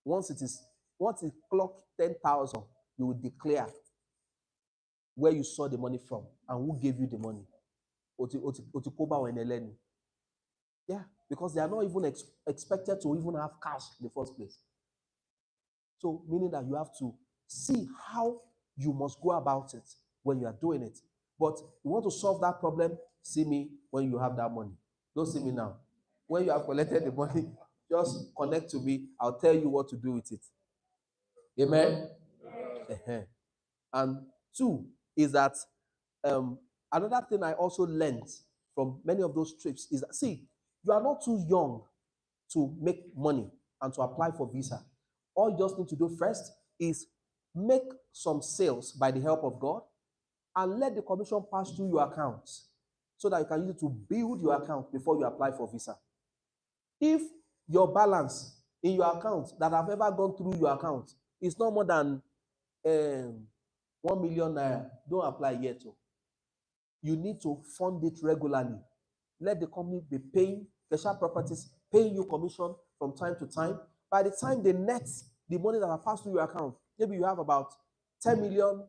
Speaker 1: Once it clocked 10,000, you will declare where you saw the money from and who gave you the money. Yeah, because they are not even expected to even have cash in the first place. So, meaning that you have to see how you must go about it when you are doing it. But you want to solve that problem, see me when you have that money. Don't see me now. When you have collected the money, just connect to me. I'll tell you what to do with it. Amen? And two is that another thing I also learned from many of those trips is that, see, you are not too young to make money and to apply for visa. All you just need to do first is make some sales by the help of God and let the commission pass through your accounts so that you can use it to build your account before you apply for visa. If your balance in your account that have ever gone through your account is not more than 1 million naira, don't apply yet. You need to fund it regularly. Let the company be paying special properties, paying you commission from time to time. By the time they net the money that have passed through your account, maybe you have about 10 million,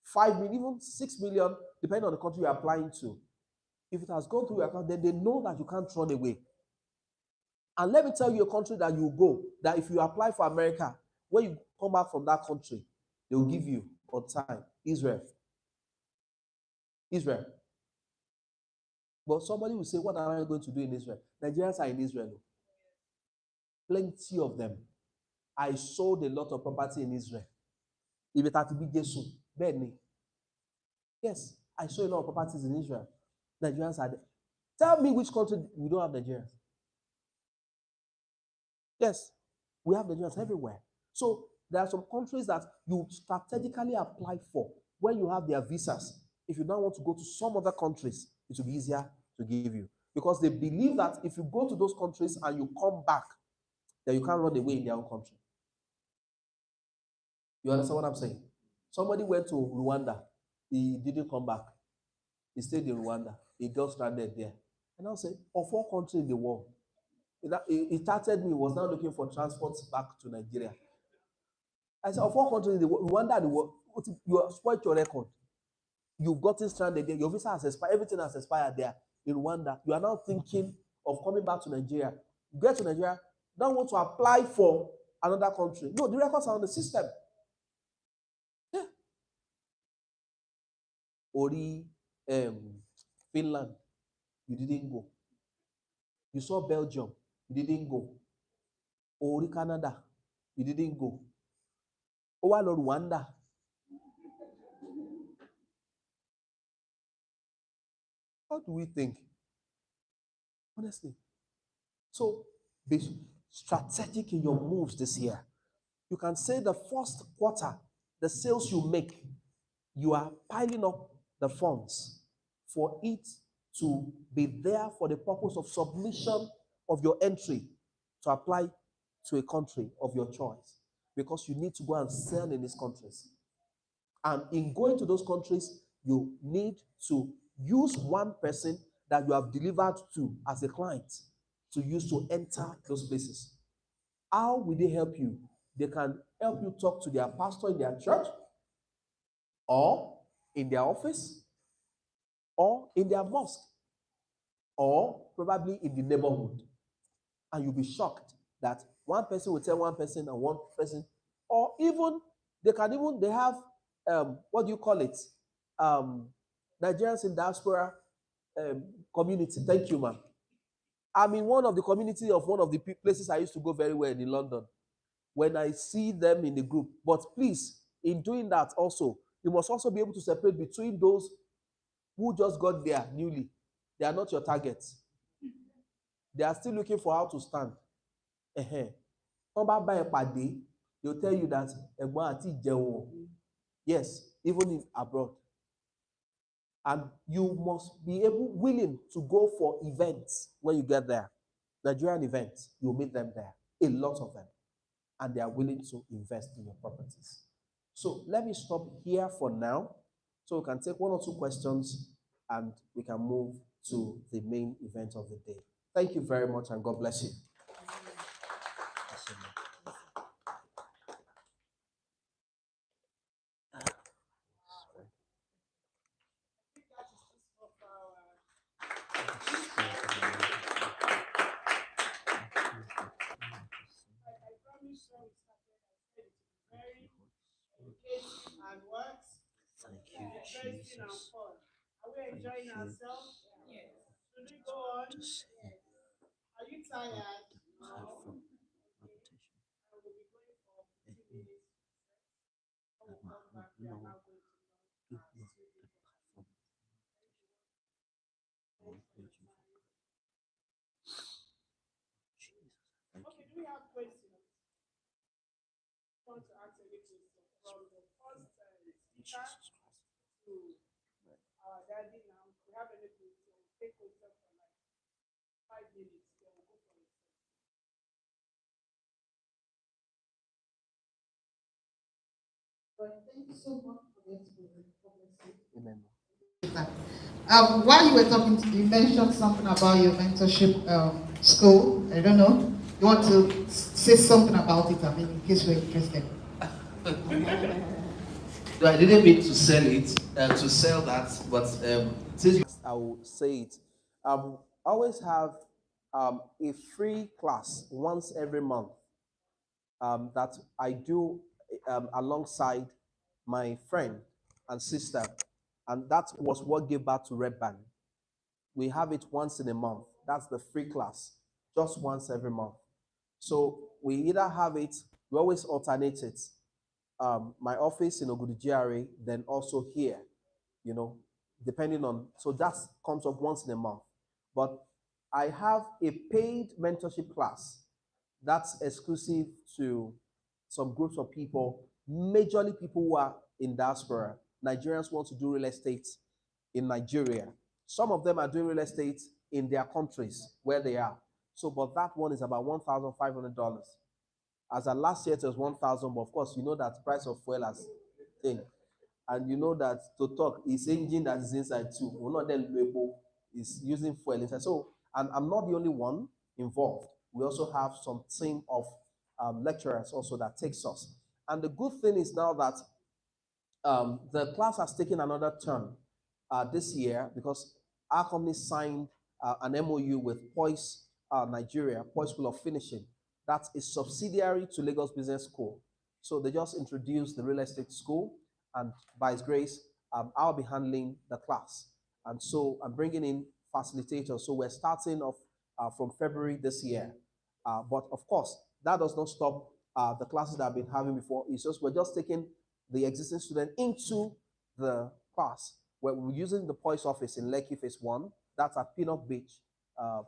Speaker 1: 5 million, even 6 million, depending on the country you're applying to. If it has gone through your account, then they know that you can't run away. And let me tell you a country that you go, that if you apply for America, when you come back from that country, they will give you on time. Israel. But somebody will say, what am I going to do in Israel? Nigerians are in Israel. Plenty of them. I sold a lot of property in Israel. If it had to be Jesus, Benny. Yes, I sold a lot of properties in Israel. Nigerians are there. Tell me which country we don't have Nigerians. Yes, we have Nigerians everywhere. So there are some countries that you strategically apply for when you have their visas. If you don't want to go to some other countries, it will be easier to give you. Because they believe that if you go to those countries and you come back, then you can't run away in their own country. You understand what I'm saying? Somebody went to Rwanda. He didn't come back. He stayed in Rwanda. He got stranded there. And I'll say, of all countries in the world, he started me, was now looking for transport back to Nigeria. I said, of all countries in the world, Rwanda, the world, you have spoiled your record. You've gotten stranded there. Your visa has expired. Everything has expired there in Rwanda. You are now thinking of coming back to Nigeria. You get to Nigeria, don't want to apply for another country. No, the records are on the system. Yeah. Ori, Finland, you didn't go. You saw Belgium, you didn't go. Ori, Canada, you didn't go. Owalo, Rwanda. How do we think? Honestly. So be strategic in your moves this year. You can say the first quarter, the sales you make, you are piling up the funds for it to be there for the purpose of submission of your entry to apply to a country of your choice. Because you need to go and sell in these countries. And in going to those countries, you need to use one person that you have delivered to as a client to use to enter those places. How will they help you? They can help you talk to their pastor in their church, or in their office, or in their mosque, or probably in the neighborhood. And you'll be shocked that one person will tell one person and one person, or even they have what do you call it? Nigerians in diaspora community. Thank you, ma'am. I'm in one of the community of one of the places I used to go very well in London. When I see them in the group, but please, in doing that also, you must also be able to separate between those who just got there newly. They are not your targets. They are still looking for how to stand. They'll tell you that yes, even in abroad. And you must be willing to go for events when you get there. Nigerian events, you'll meet them there, a lot of them, and they are willing to invest in your properties. So let me stop here for now, so we can take one or two questions and we can move to the main event of the day. Thank you very much, and God bless you.
Speaker 3: And what? Thank you, Jesus. Are we enjoying ourselves? Yes. Should we go on? Yes. Are you tired? No. Okay. I will be going for 15 minutes. I will come back. We are now going to launch. Okay, do we have questions? Want to ask any question from the first speaker to our daddy now? If we have any question, we'll take question for like 5 minutes, then we'll go for it. Right, thank you so much for the explanation. Amen. While you were talking, you mentioned something about your mentorship school. I don't know. You want to say something about it? I mean, in case we're interested.
Speaker 1: No, I didn't mean to sell it, to sell that, but since I will say it. I always have a free class once every month that I do alongside my friend and sister, and that was what gave birth to Red Band. We have it once in a month. That's the free class, just once every month. So we either have it, we always alternate it. My office in Ogudu GRA, then also here, depending on, so that comes up once in a month. But I have a paid mentorship class that's exclusive to some groups of people, majorly people who are in diaspora. Nigerians want to do real estate in Nigeria. Some of them are doing real estate in their countries where they are. So, but that one is about $1,500. As of last year, it was 1,000, but of course, you know that price of fuel has thing. And you know that to talk is engine that is inside too. We're not then label is using fuel inside. So, and I'm not the only one involved. We also have some team of lecturers also that takes us. And the good thing is now that the class has taken another turn this year because our company signed an MOU with Poise Nigeria, Poise School of Finishing. That's a subsidiary to Lagos Business School. So they just introduced the real estate school, and by His grace, I'll be handling the class. And so I'm bringing in facilitators. So we're starting off from February this year. But of course, that does not stop the classes that I've been having before. It's just we're just taking the existing student into the class. We're using the Poise office in Lekki Phase 1. That's at Pinnock Beach,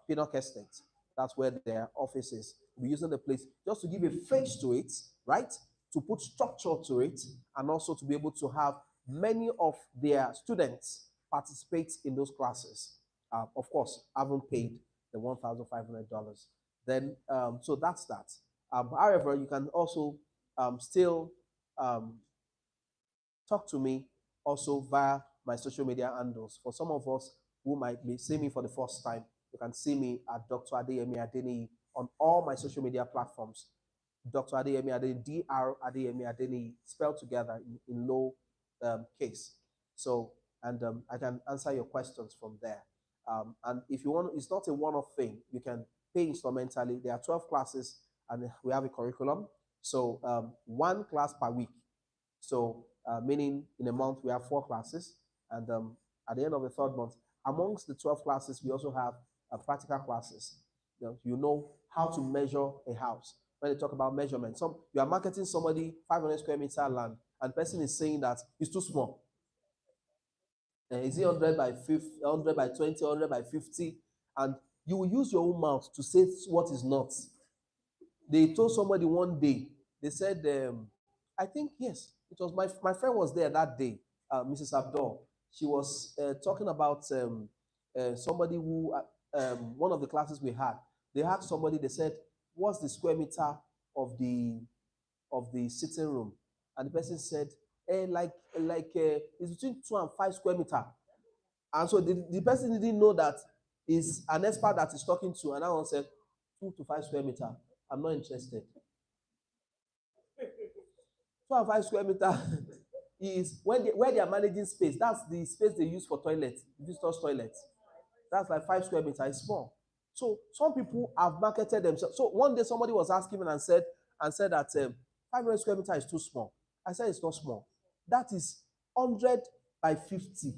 Speaker 1: Pinnock Estate. That's where their office is. We're using the place just to give a face to it, right? To put structure to it, and also to be able to have many of their students participate in those classes. Of course, I haven't paid the $1,500. Then, so that's that. However, you can also still talk to me also via my social media handles. For some of us who might be seeing me for the first time, you can see me at Dr. Adeyemi Adeniyi on all my social media platforms. Dr. Adeyemi Adeniyi, Dr. Adeyemi Adeniyi, spelled together in low case. So, and I can answer your questions from there. And if you want, it's not a one-off thing. You can pay instrumentally. There are 12 classes, and we have a curriculum. So, one class per week. So, meaning in a month we have 4 classes, and at the end of the third month, amongst the 12 classes, we also have practical classes. You know how to measure a house. When they talk about measurement, you are marketing somebody 500 square meter land, and the person is saying that it's too small. Is it 100 by 50, 100 by 20, 100 by 50? And you will use your own mouth to say what is not. They told somebody one day, they said, I think, yes, it was my friend was there that day, Mrs. Abdul. She was talking about somebody who, one of the classes we had, they asked somebody, they said, what's the square meter of the sitting room? And the person said, it's between 2 and 5 square meter. And so the person didn't know that is an expert that is talking to, and that one said 2 to 5 square meter. I'm not interested. 2 and 5 square meter is where they are managing space. That's the space they use for toilet, visitors' toilets. That's like 5 square meter. It's small. So some people have marketed themselves. So one day somebody was asking me and said that 500 square meter is too small. I said it's not small. That is 100 by 50.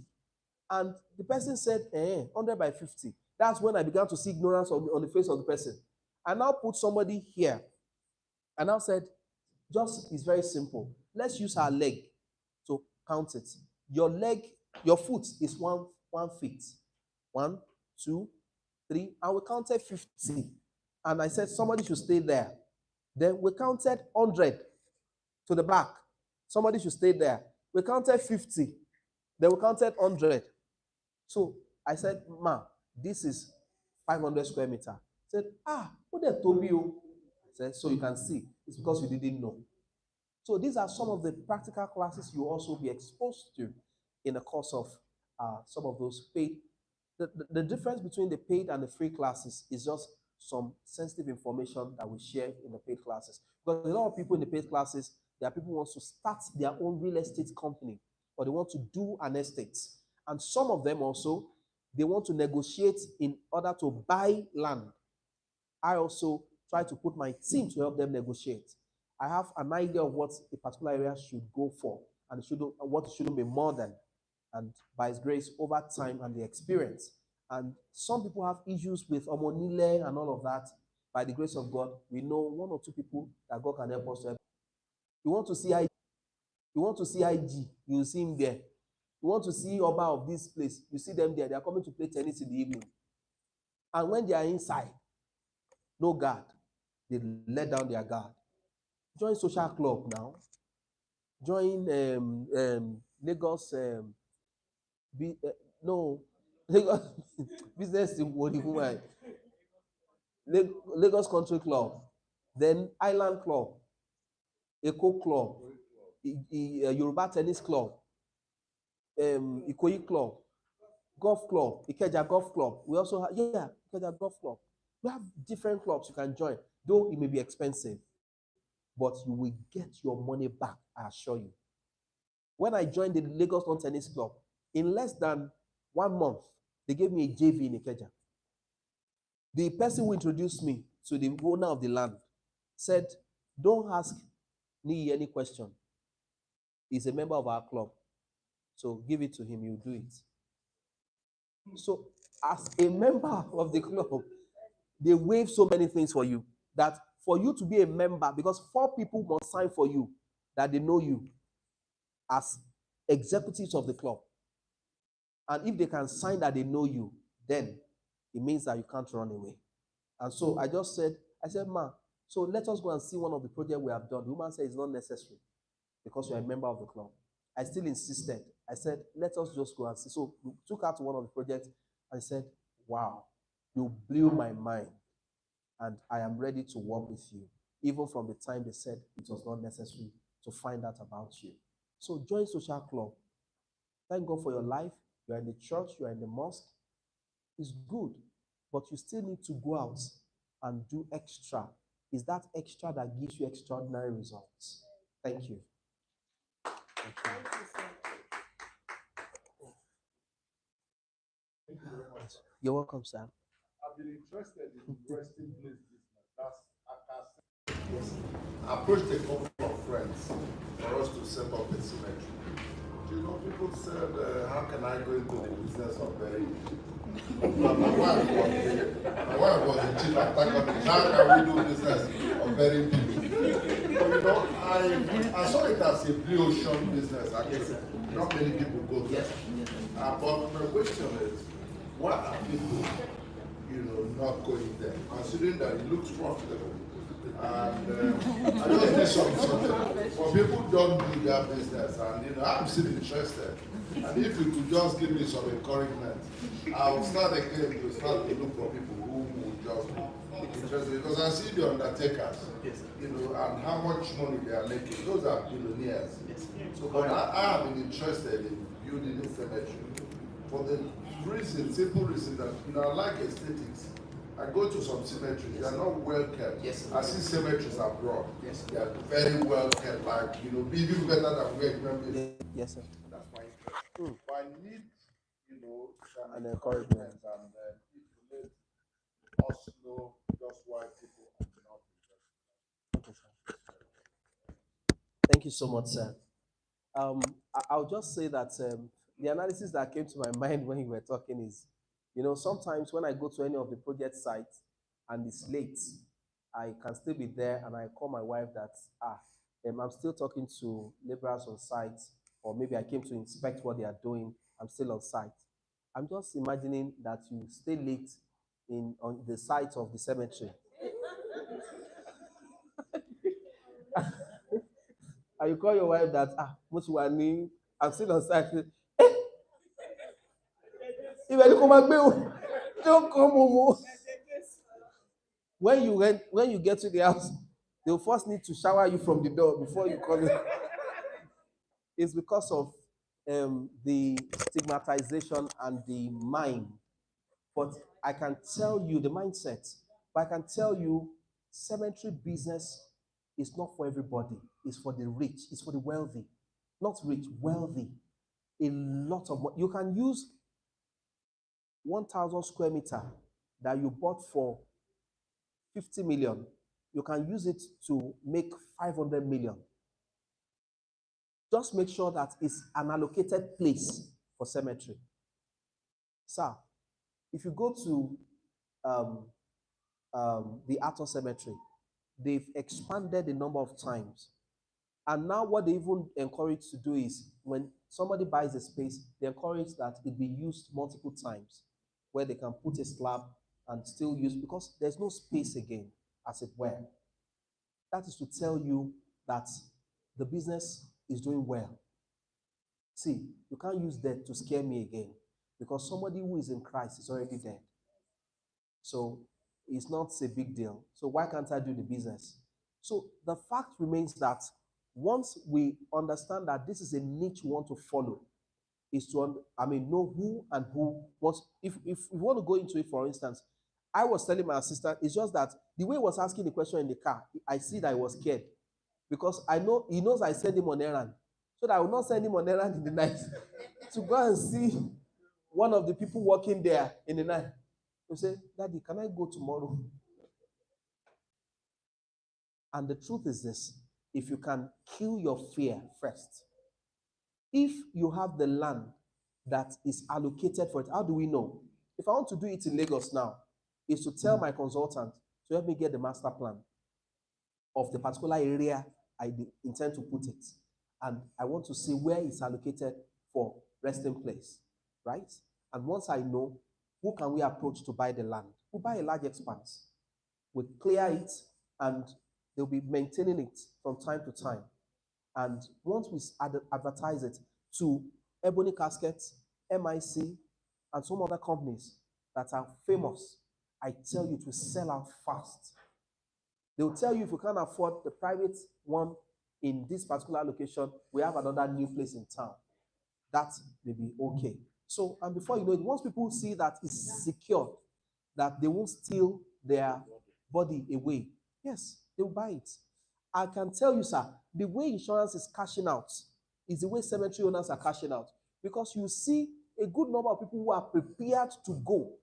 Speaker 1: And the person said, 100 by 50. That's when I began to see ignorance on the face of the person. I now put somebody here. I now said, it's very simple. Let's use our leg to count it. Your foot is 1 feet. 1, 2, 3, and we counted 50. And I said somebody should stay there. Then we counted 100 to the back. Somebody should stay there. We counted 50. Then we counted 100. So I said, ma, this is 500 square meter. I said, what they told you? I said, so you can see, it's because you didn't know. So these are some of the practical classes you also be exposed to in the course of some of those paid. The difference between the paid and the free classes is just some sensitive information that we share in the paid classes. Because a lot of people in the paid classes, there are people who want to start their own real estate company, or they want to do an estate. And some of them also, they want to negotiate in order to buy land. I also try to put my team to help them negotiate. I have an idea of what a particular area should go for and what it shouldn't be more than. And by His grace, over time and the experience. And some people have issues with omonile and all of that. By the grace of God, we know 1 or 2 people that God can help us to help. You want to see IG, you will see him there. You want to see Oba of this place, you see them there. They are coming to play tennis in the evening. And when they are inside, no guard. They let down their guard. Join social club now. Join Lagos. Lagos business in Lagos Country Club, then Island Club, Eco Club, Yoruba Tennis Club, Ikoyi Club, Golf Club, Ikeja Golf Club. We also have Ikeja Golf Club. We have different clubs you can join, though it may be expensive, but you will get your money back, I assure you. When I joined the Lagos Lawn Tennis Club, in less than 1 month, they gave me a JV in Ikeja. The person who introduced me to the owner of the land said, don't ask me any question. He's a member of our club. So give it to him, he'll do it. So as a member of the club, they waive so many things for you that for you to be a member, because 4 people must sign for you that they know you as executives of the club. And if they can sign that they know you, then it means that you can't run away. And so I said, ma, so let us go and see one of the projects we have done. The woman said it's not necessary because you're a member of the club. I still insisted. I said, let us just go and see. So we took her to one of the projects and said, wow, you blew my mind. And I am ready to work with you. Even from the time they said it was not necessary to find out about you. So join social club. Thank God for your life. You are in the church, you are in the mosque. is good, but you still need to go out and do extra. Is that extra that gives you extraordinary results? Thank you. Thank you.
Speaker 2: Thank you very much.
Speaker 1: You're welcome, sir.
Speaker 2: I've been interested in resting place business. That's yes. I approached a couple of friends for us to set up a cemetery. You know, people said, how can I go into the business of burying? My wife was the chief antagonist. How can we do business of burying people? But you know, I saw it as a blue ocean business actually. Not many people go there. But my question is, why are people, not going there? Considering that it looks profitable. And I just need something. For people who don't do their business, and I'm still interested. And if you could just give me some encouragement, I'll start again to start to look for people who will just be interested. Because I see the undertakers, and how much money they are making. Those are billionaires. So, but I have been interested in building a cemetery for the simple reason that I like aesthetics. I go to some cemeteries, they are not well kept. I see cemeteries abroad. They are very well kept, like even better than where human.
Speaker 1: Yes, sir.
Speaker 2: That's my interest. But I need, some
Speaker 1: An encouragement.
Speaker 2: And if you let us know just why people are not interested.
Speaker 1: Okay, sir. Thank you so much, sir. I'll just say that the analysis that came to my mind when you were talking is, sometimes when I go to any of the project sites and it's late, I can still be there and I call my wife that, I'm still talking to laborers on site, or maybe I came to inspect what they are doing, I'm still on site. I'm just imagining that you stay late on the site of the cemetery. And you call your wife that, Mochiwani, I'm still on site. Don't come home. When you get to the house, they'll first need to shower you from the door before you come in. It's because of the stigmatization and the mind. But I can tell you the mindset. But I can tell you, cemetery business is not for everybody. It's for the rich. It's for the wealthy. Not rich, wealthy. A lot of money. You can use 1,000 square meter that you bought for 50 million. You can use it to make 500 million. Just make sure that it's an allocated place for cemetery. Sir, if you go to the Ato Cemetery, they've expanded the number of times. And now what they even encourage to do is when somebody buys a space, they encourage that it be used multiple times, where they can put a slab and still use, because there's no space again, as it were. That is to tell you that the business is doing well. See, you can't use that to scare me again, because somebody who is in Christ is already dead. So it's not a big deal. So why can't I do the business? So the fact remains that once we understand that this is a niche we want to follow, is to know who and who wants. If we want to go into it, for instance, I was telling my assistant, it's just that the way he was asking the question in the car, I see that he was scared, because I know he knows I send him on errand, so that I will not send him on errand in the night to go and see one of the people working there in the night. He say, Daddy, can I go tomorrow? And the truth is this: if you can kill your fear first, if you have the land that is allocated for it, how do we know? If I want to do it in Lagos now, is to tell my consultant to help me get the master plan of the particular area I intend to put it. And I want to see where it's allocated for resting place, right? And once I know, who can we approach to buy the land? We'll buy a large expanse. We'll clear it, and they'll be maintaining it from time to time. And once we advertise it to Ebony Caskets, MIC, and some other companies that are famous, I tell you to sell out fast. They'll tell you if you can't afford the private one in this particular location, we have another new place in town. That may be okay. So, and before you know it, once people see that it's secure, that they won't steal their body away, yes, they'll buy it. I can tell you, sir, the way insurance is cashing out is the way cemetery owners are cashing out. Because you see a good number of people who are prepared to go.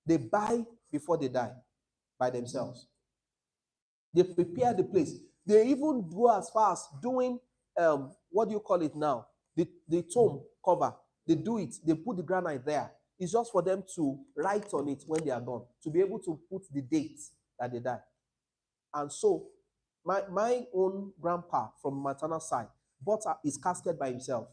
Speaker 1: They buy before they die by themselves. They prepare the place. They even go as far as doing what do you call it now? The tomb cover. They do it. They put the granite there. It's just for them to write on it when they are gone, to be able to put the date that they die. And so, my own grandpa from maternal side bought his casket by himself.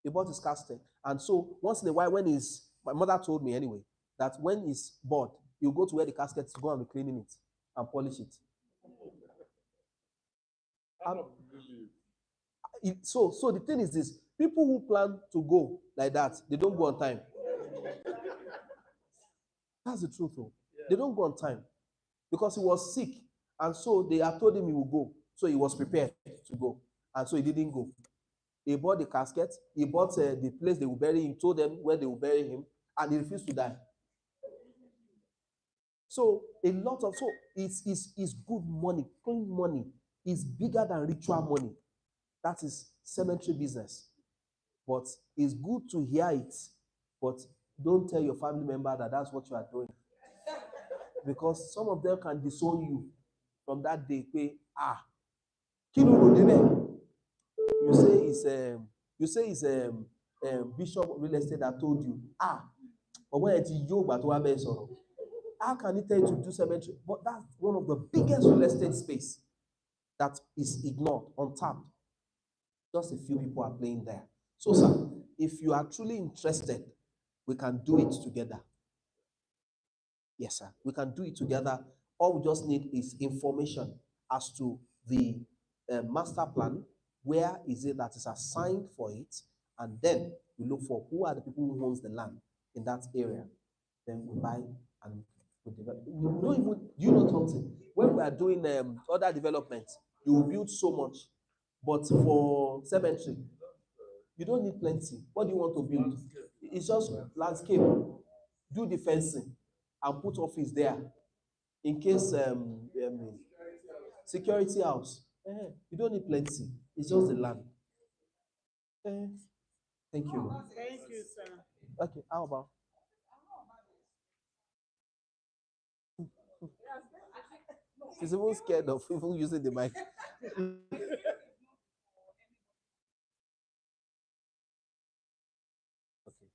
Speaker 1: He bought his casket. And so, once in a while, my mother told me anyway, that when he's bored, he'll go to where the casket is, go and be cleaning it and polish it. So the thing is this: people who plan to go like that, they don't go on time. That's the truth, though. They don't go on time because he was sick, and so they had told him he would go, so he was prepared to go, and so he didn't go. He bought the casket, he bought the place they will bury him, told them where they will bury him, and he refused to die. So it's good money, clean money. It's bigger than ritual money. That is cemetery business. But it's good to hear it, but don't tell your family member that that's what you are doing. Because some of them can disown you from that day. You say it's Bishop Real Estate that told you, but when it's you, but how can he tell you to do cemetery? But that's one of the biggest real estate space that is ignored, untapped. Just a few people are playing there. So, sir, if you are truly interested, we can do it together. Yes, sir. We can do it together. All we just need is information as to the master plan. Where is it that is assigned for it? And then we look for who are the people who owns the land in that area. Then we buy and we develop. We don't even, you know something? When we are doing other developments, you will build so much. But for cemetery, you don't need plenty. What do you want to build? It's just landscape. Do the fencing and put office there in case security house. You don't need plenty. It's just the land. Thank you.
Speaker 3: Thank you, sir.
Speaker 1: Okay, how about? She's even scared of even using the mic. Okay.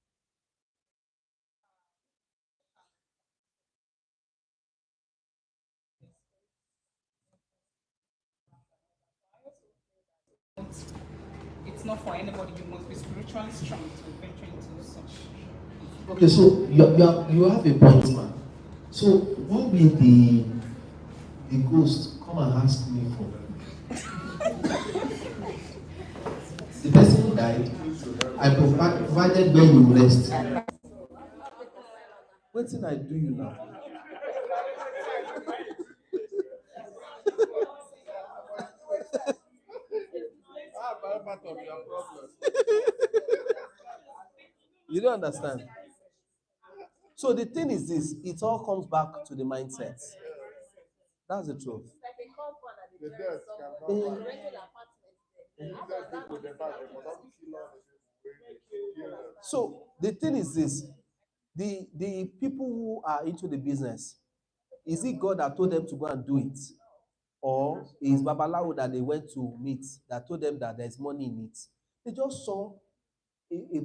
Speaker 4: It's not for anybody. You must be spiritually strong to venture into such.
Speaker 5: Okay, so you have a point, man. So what will the ghost come and ask me for? The person who died, I provided where you rest.
Speaker 1: What did I do you now?
Speaker 2: Part of your problem.
Speaker 1: You don't understand. So the thing is this: it all comes back to the mindset. That's the truth.
Speaker 2: The death cannot
Speaker 1: Mm. So the thing is this: the people who are into the business, is it God that told them to go and do it, or is Babalawo that they went to meet that told them that there's money in it? They just saw a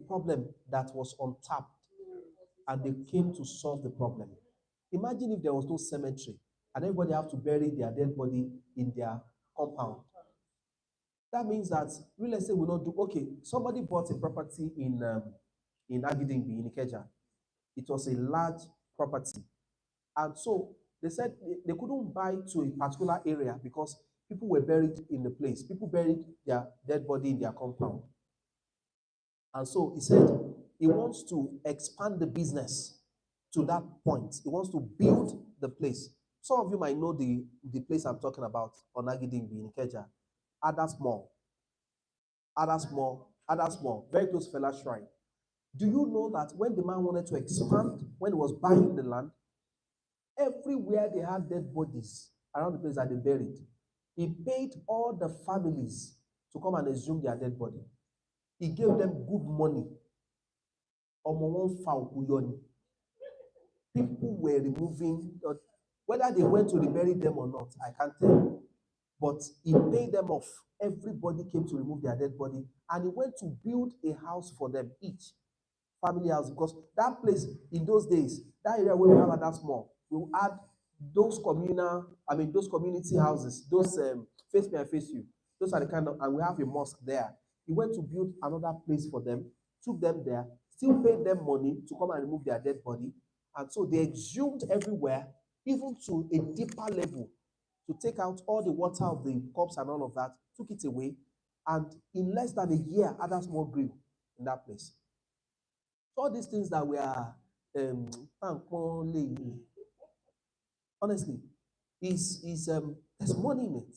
Speaker 1: problem that was untapped, and they came to solve the problem. Imagine if there was no cemetery and everybody have to bury their dead body in their compound. That means that real estate will not do. Okay, somebody bought a property in Agidingbi, in Ikeja. It was a large property, and so they said they couldn't buy to a particular area because people were buried in the place. People buried their dead body in their compound, and so he said he wants to expand the business to that point. He wants to build the place. Some of you might know the place I'm talking about on Agidingbi in Ikeja. Adas Mall. Adasmall, very close to Fela Shrine. Do you know that when the man wanted to expand, when he was buying the land, everywhere they had dead bodies around the place that they buried, he paid all the families to come and exhume their dead body. He gave them good money. People were removing, whether they went to rebury them or not, I can't tell. But he paid them off. Everybody came to remove their dead body, and he went to build a house for them each, family house, because that place in those days, that area where we have that small, we had those those community houses, those face me and face you. Those are the kind of, and we have a mosque there. He went to build another place for them, took them there, still paid them money to come and remove their dead body, and so they exhumed everywhere, even to a deeper level, to take out all the water of the corpse and all of that, took it away, and in less than a year, other small grew in that place. So all these things that we are honestly, there's money in it.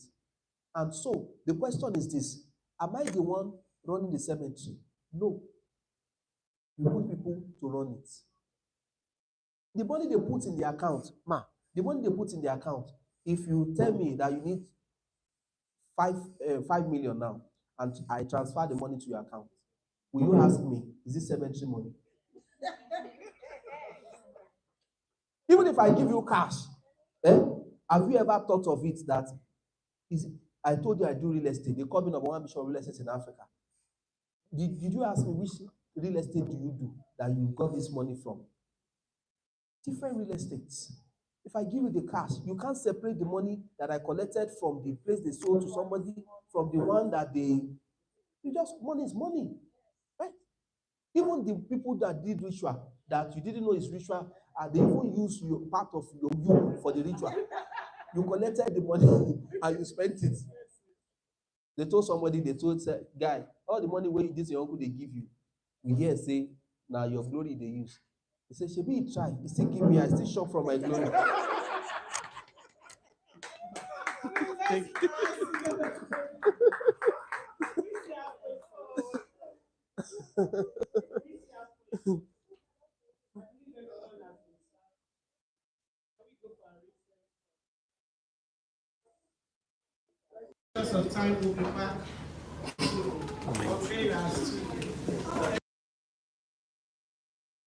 Speaker 1: And so the question is this: am I the one running the cemetery? No. You put people to run it. The money they put in the account, the money they put in the account, if you tell me that you need 5 million now, and I transfer the money to your account, will you ask me, is this cemetery money? Even if I give you cash, have you ever thought of it that I told you I do real estate. They call me number one bishop of real estate in Africa. Did you ask me which real estate do you do that you got this money from? Different real estates. If I give you the cash, you can't separate the money that I collected from the place they sold to somebody from the one that money is money. Right? Even the people that did ritual that you didn't know is ritual, they even use your part of you for the ritual. You collected the money and you spent it. They told guy, all the money where this your uncle they give you, we hear say, now your glory they use. He said, Shebi, try. He still give me, I still shop from my glory.
Speaker 3: Because of time, we'll be back to prayers.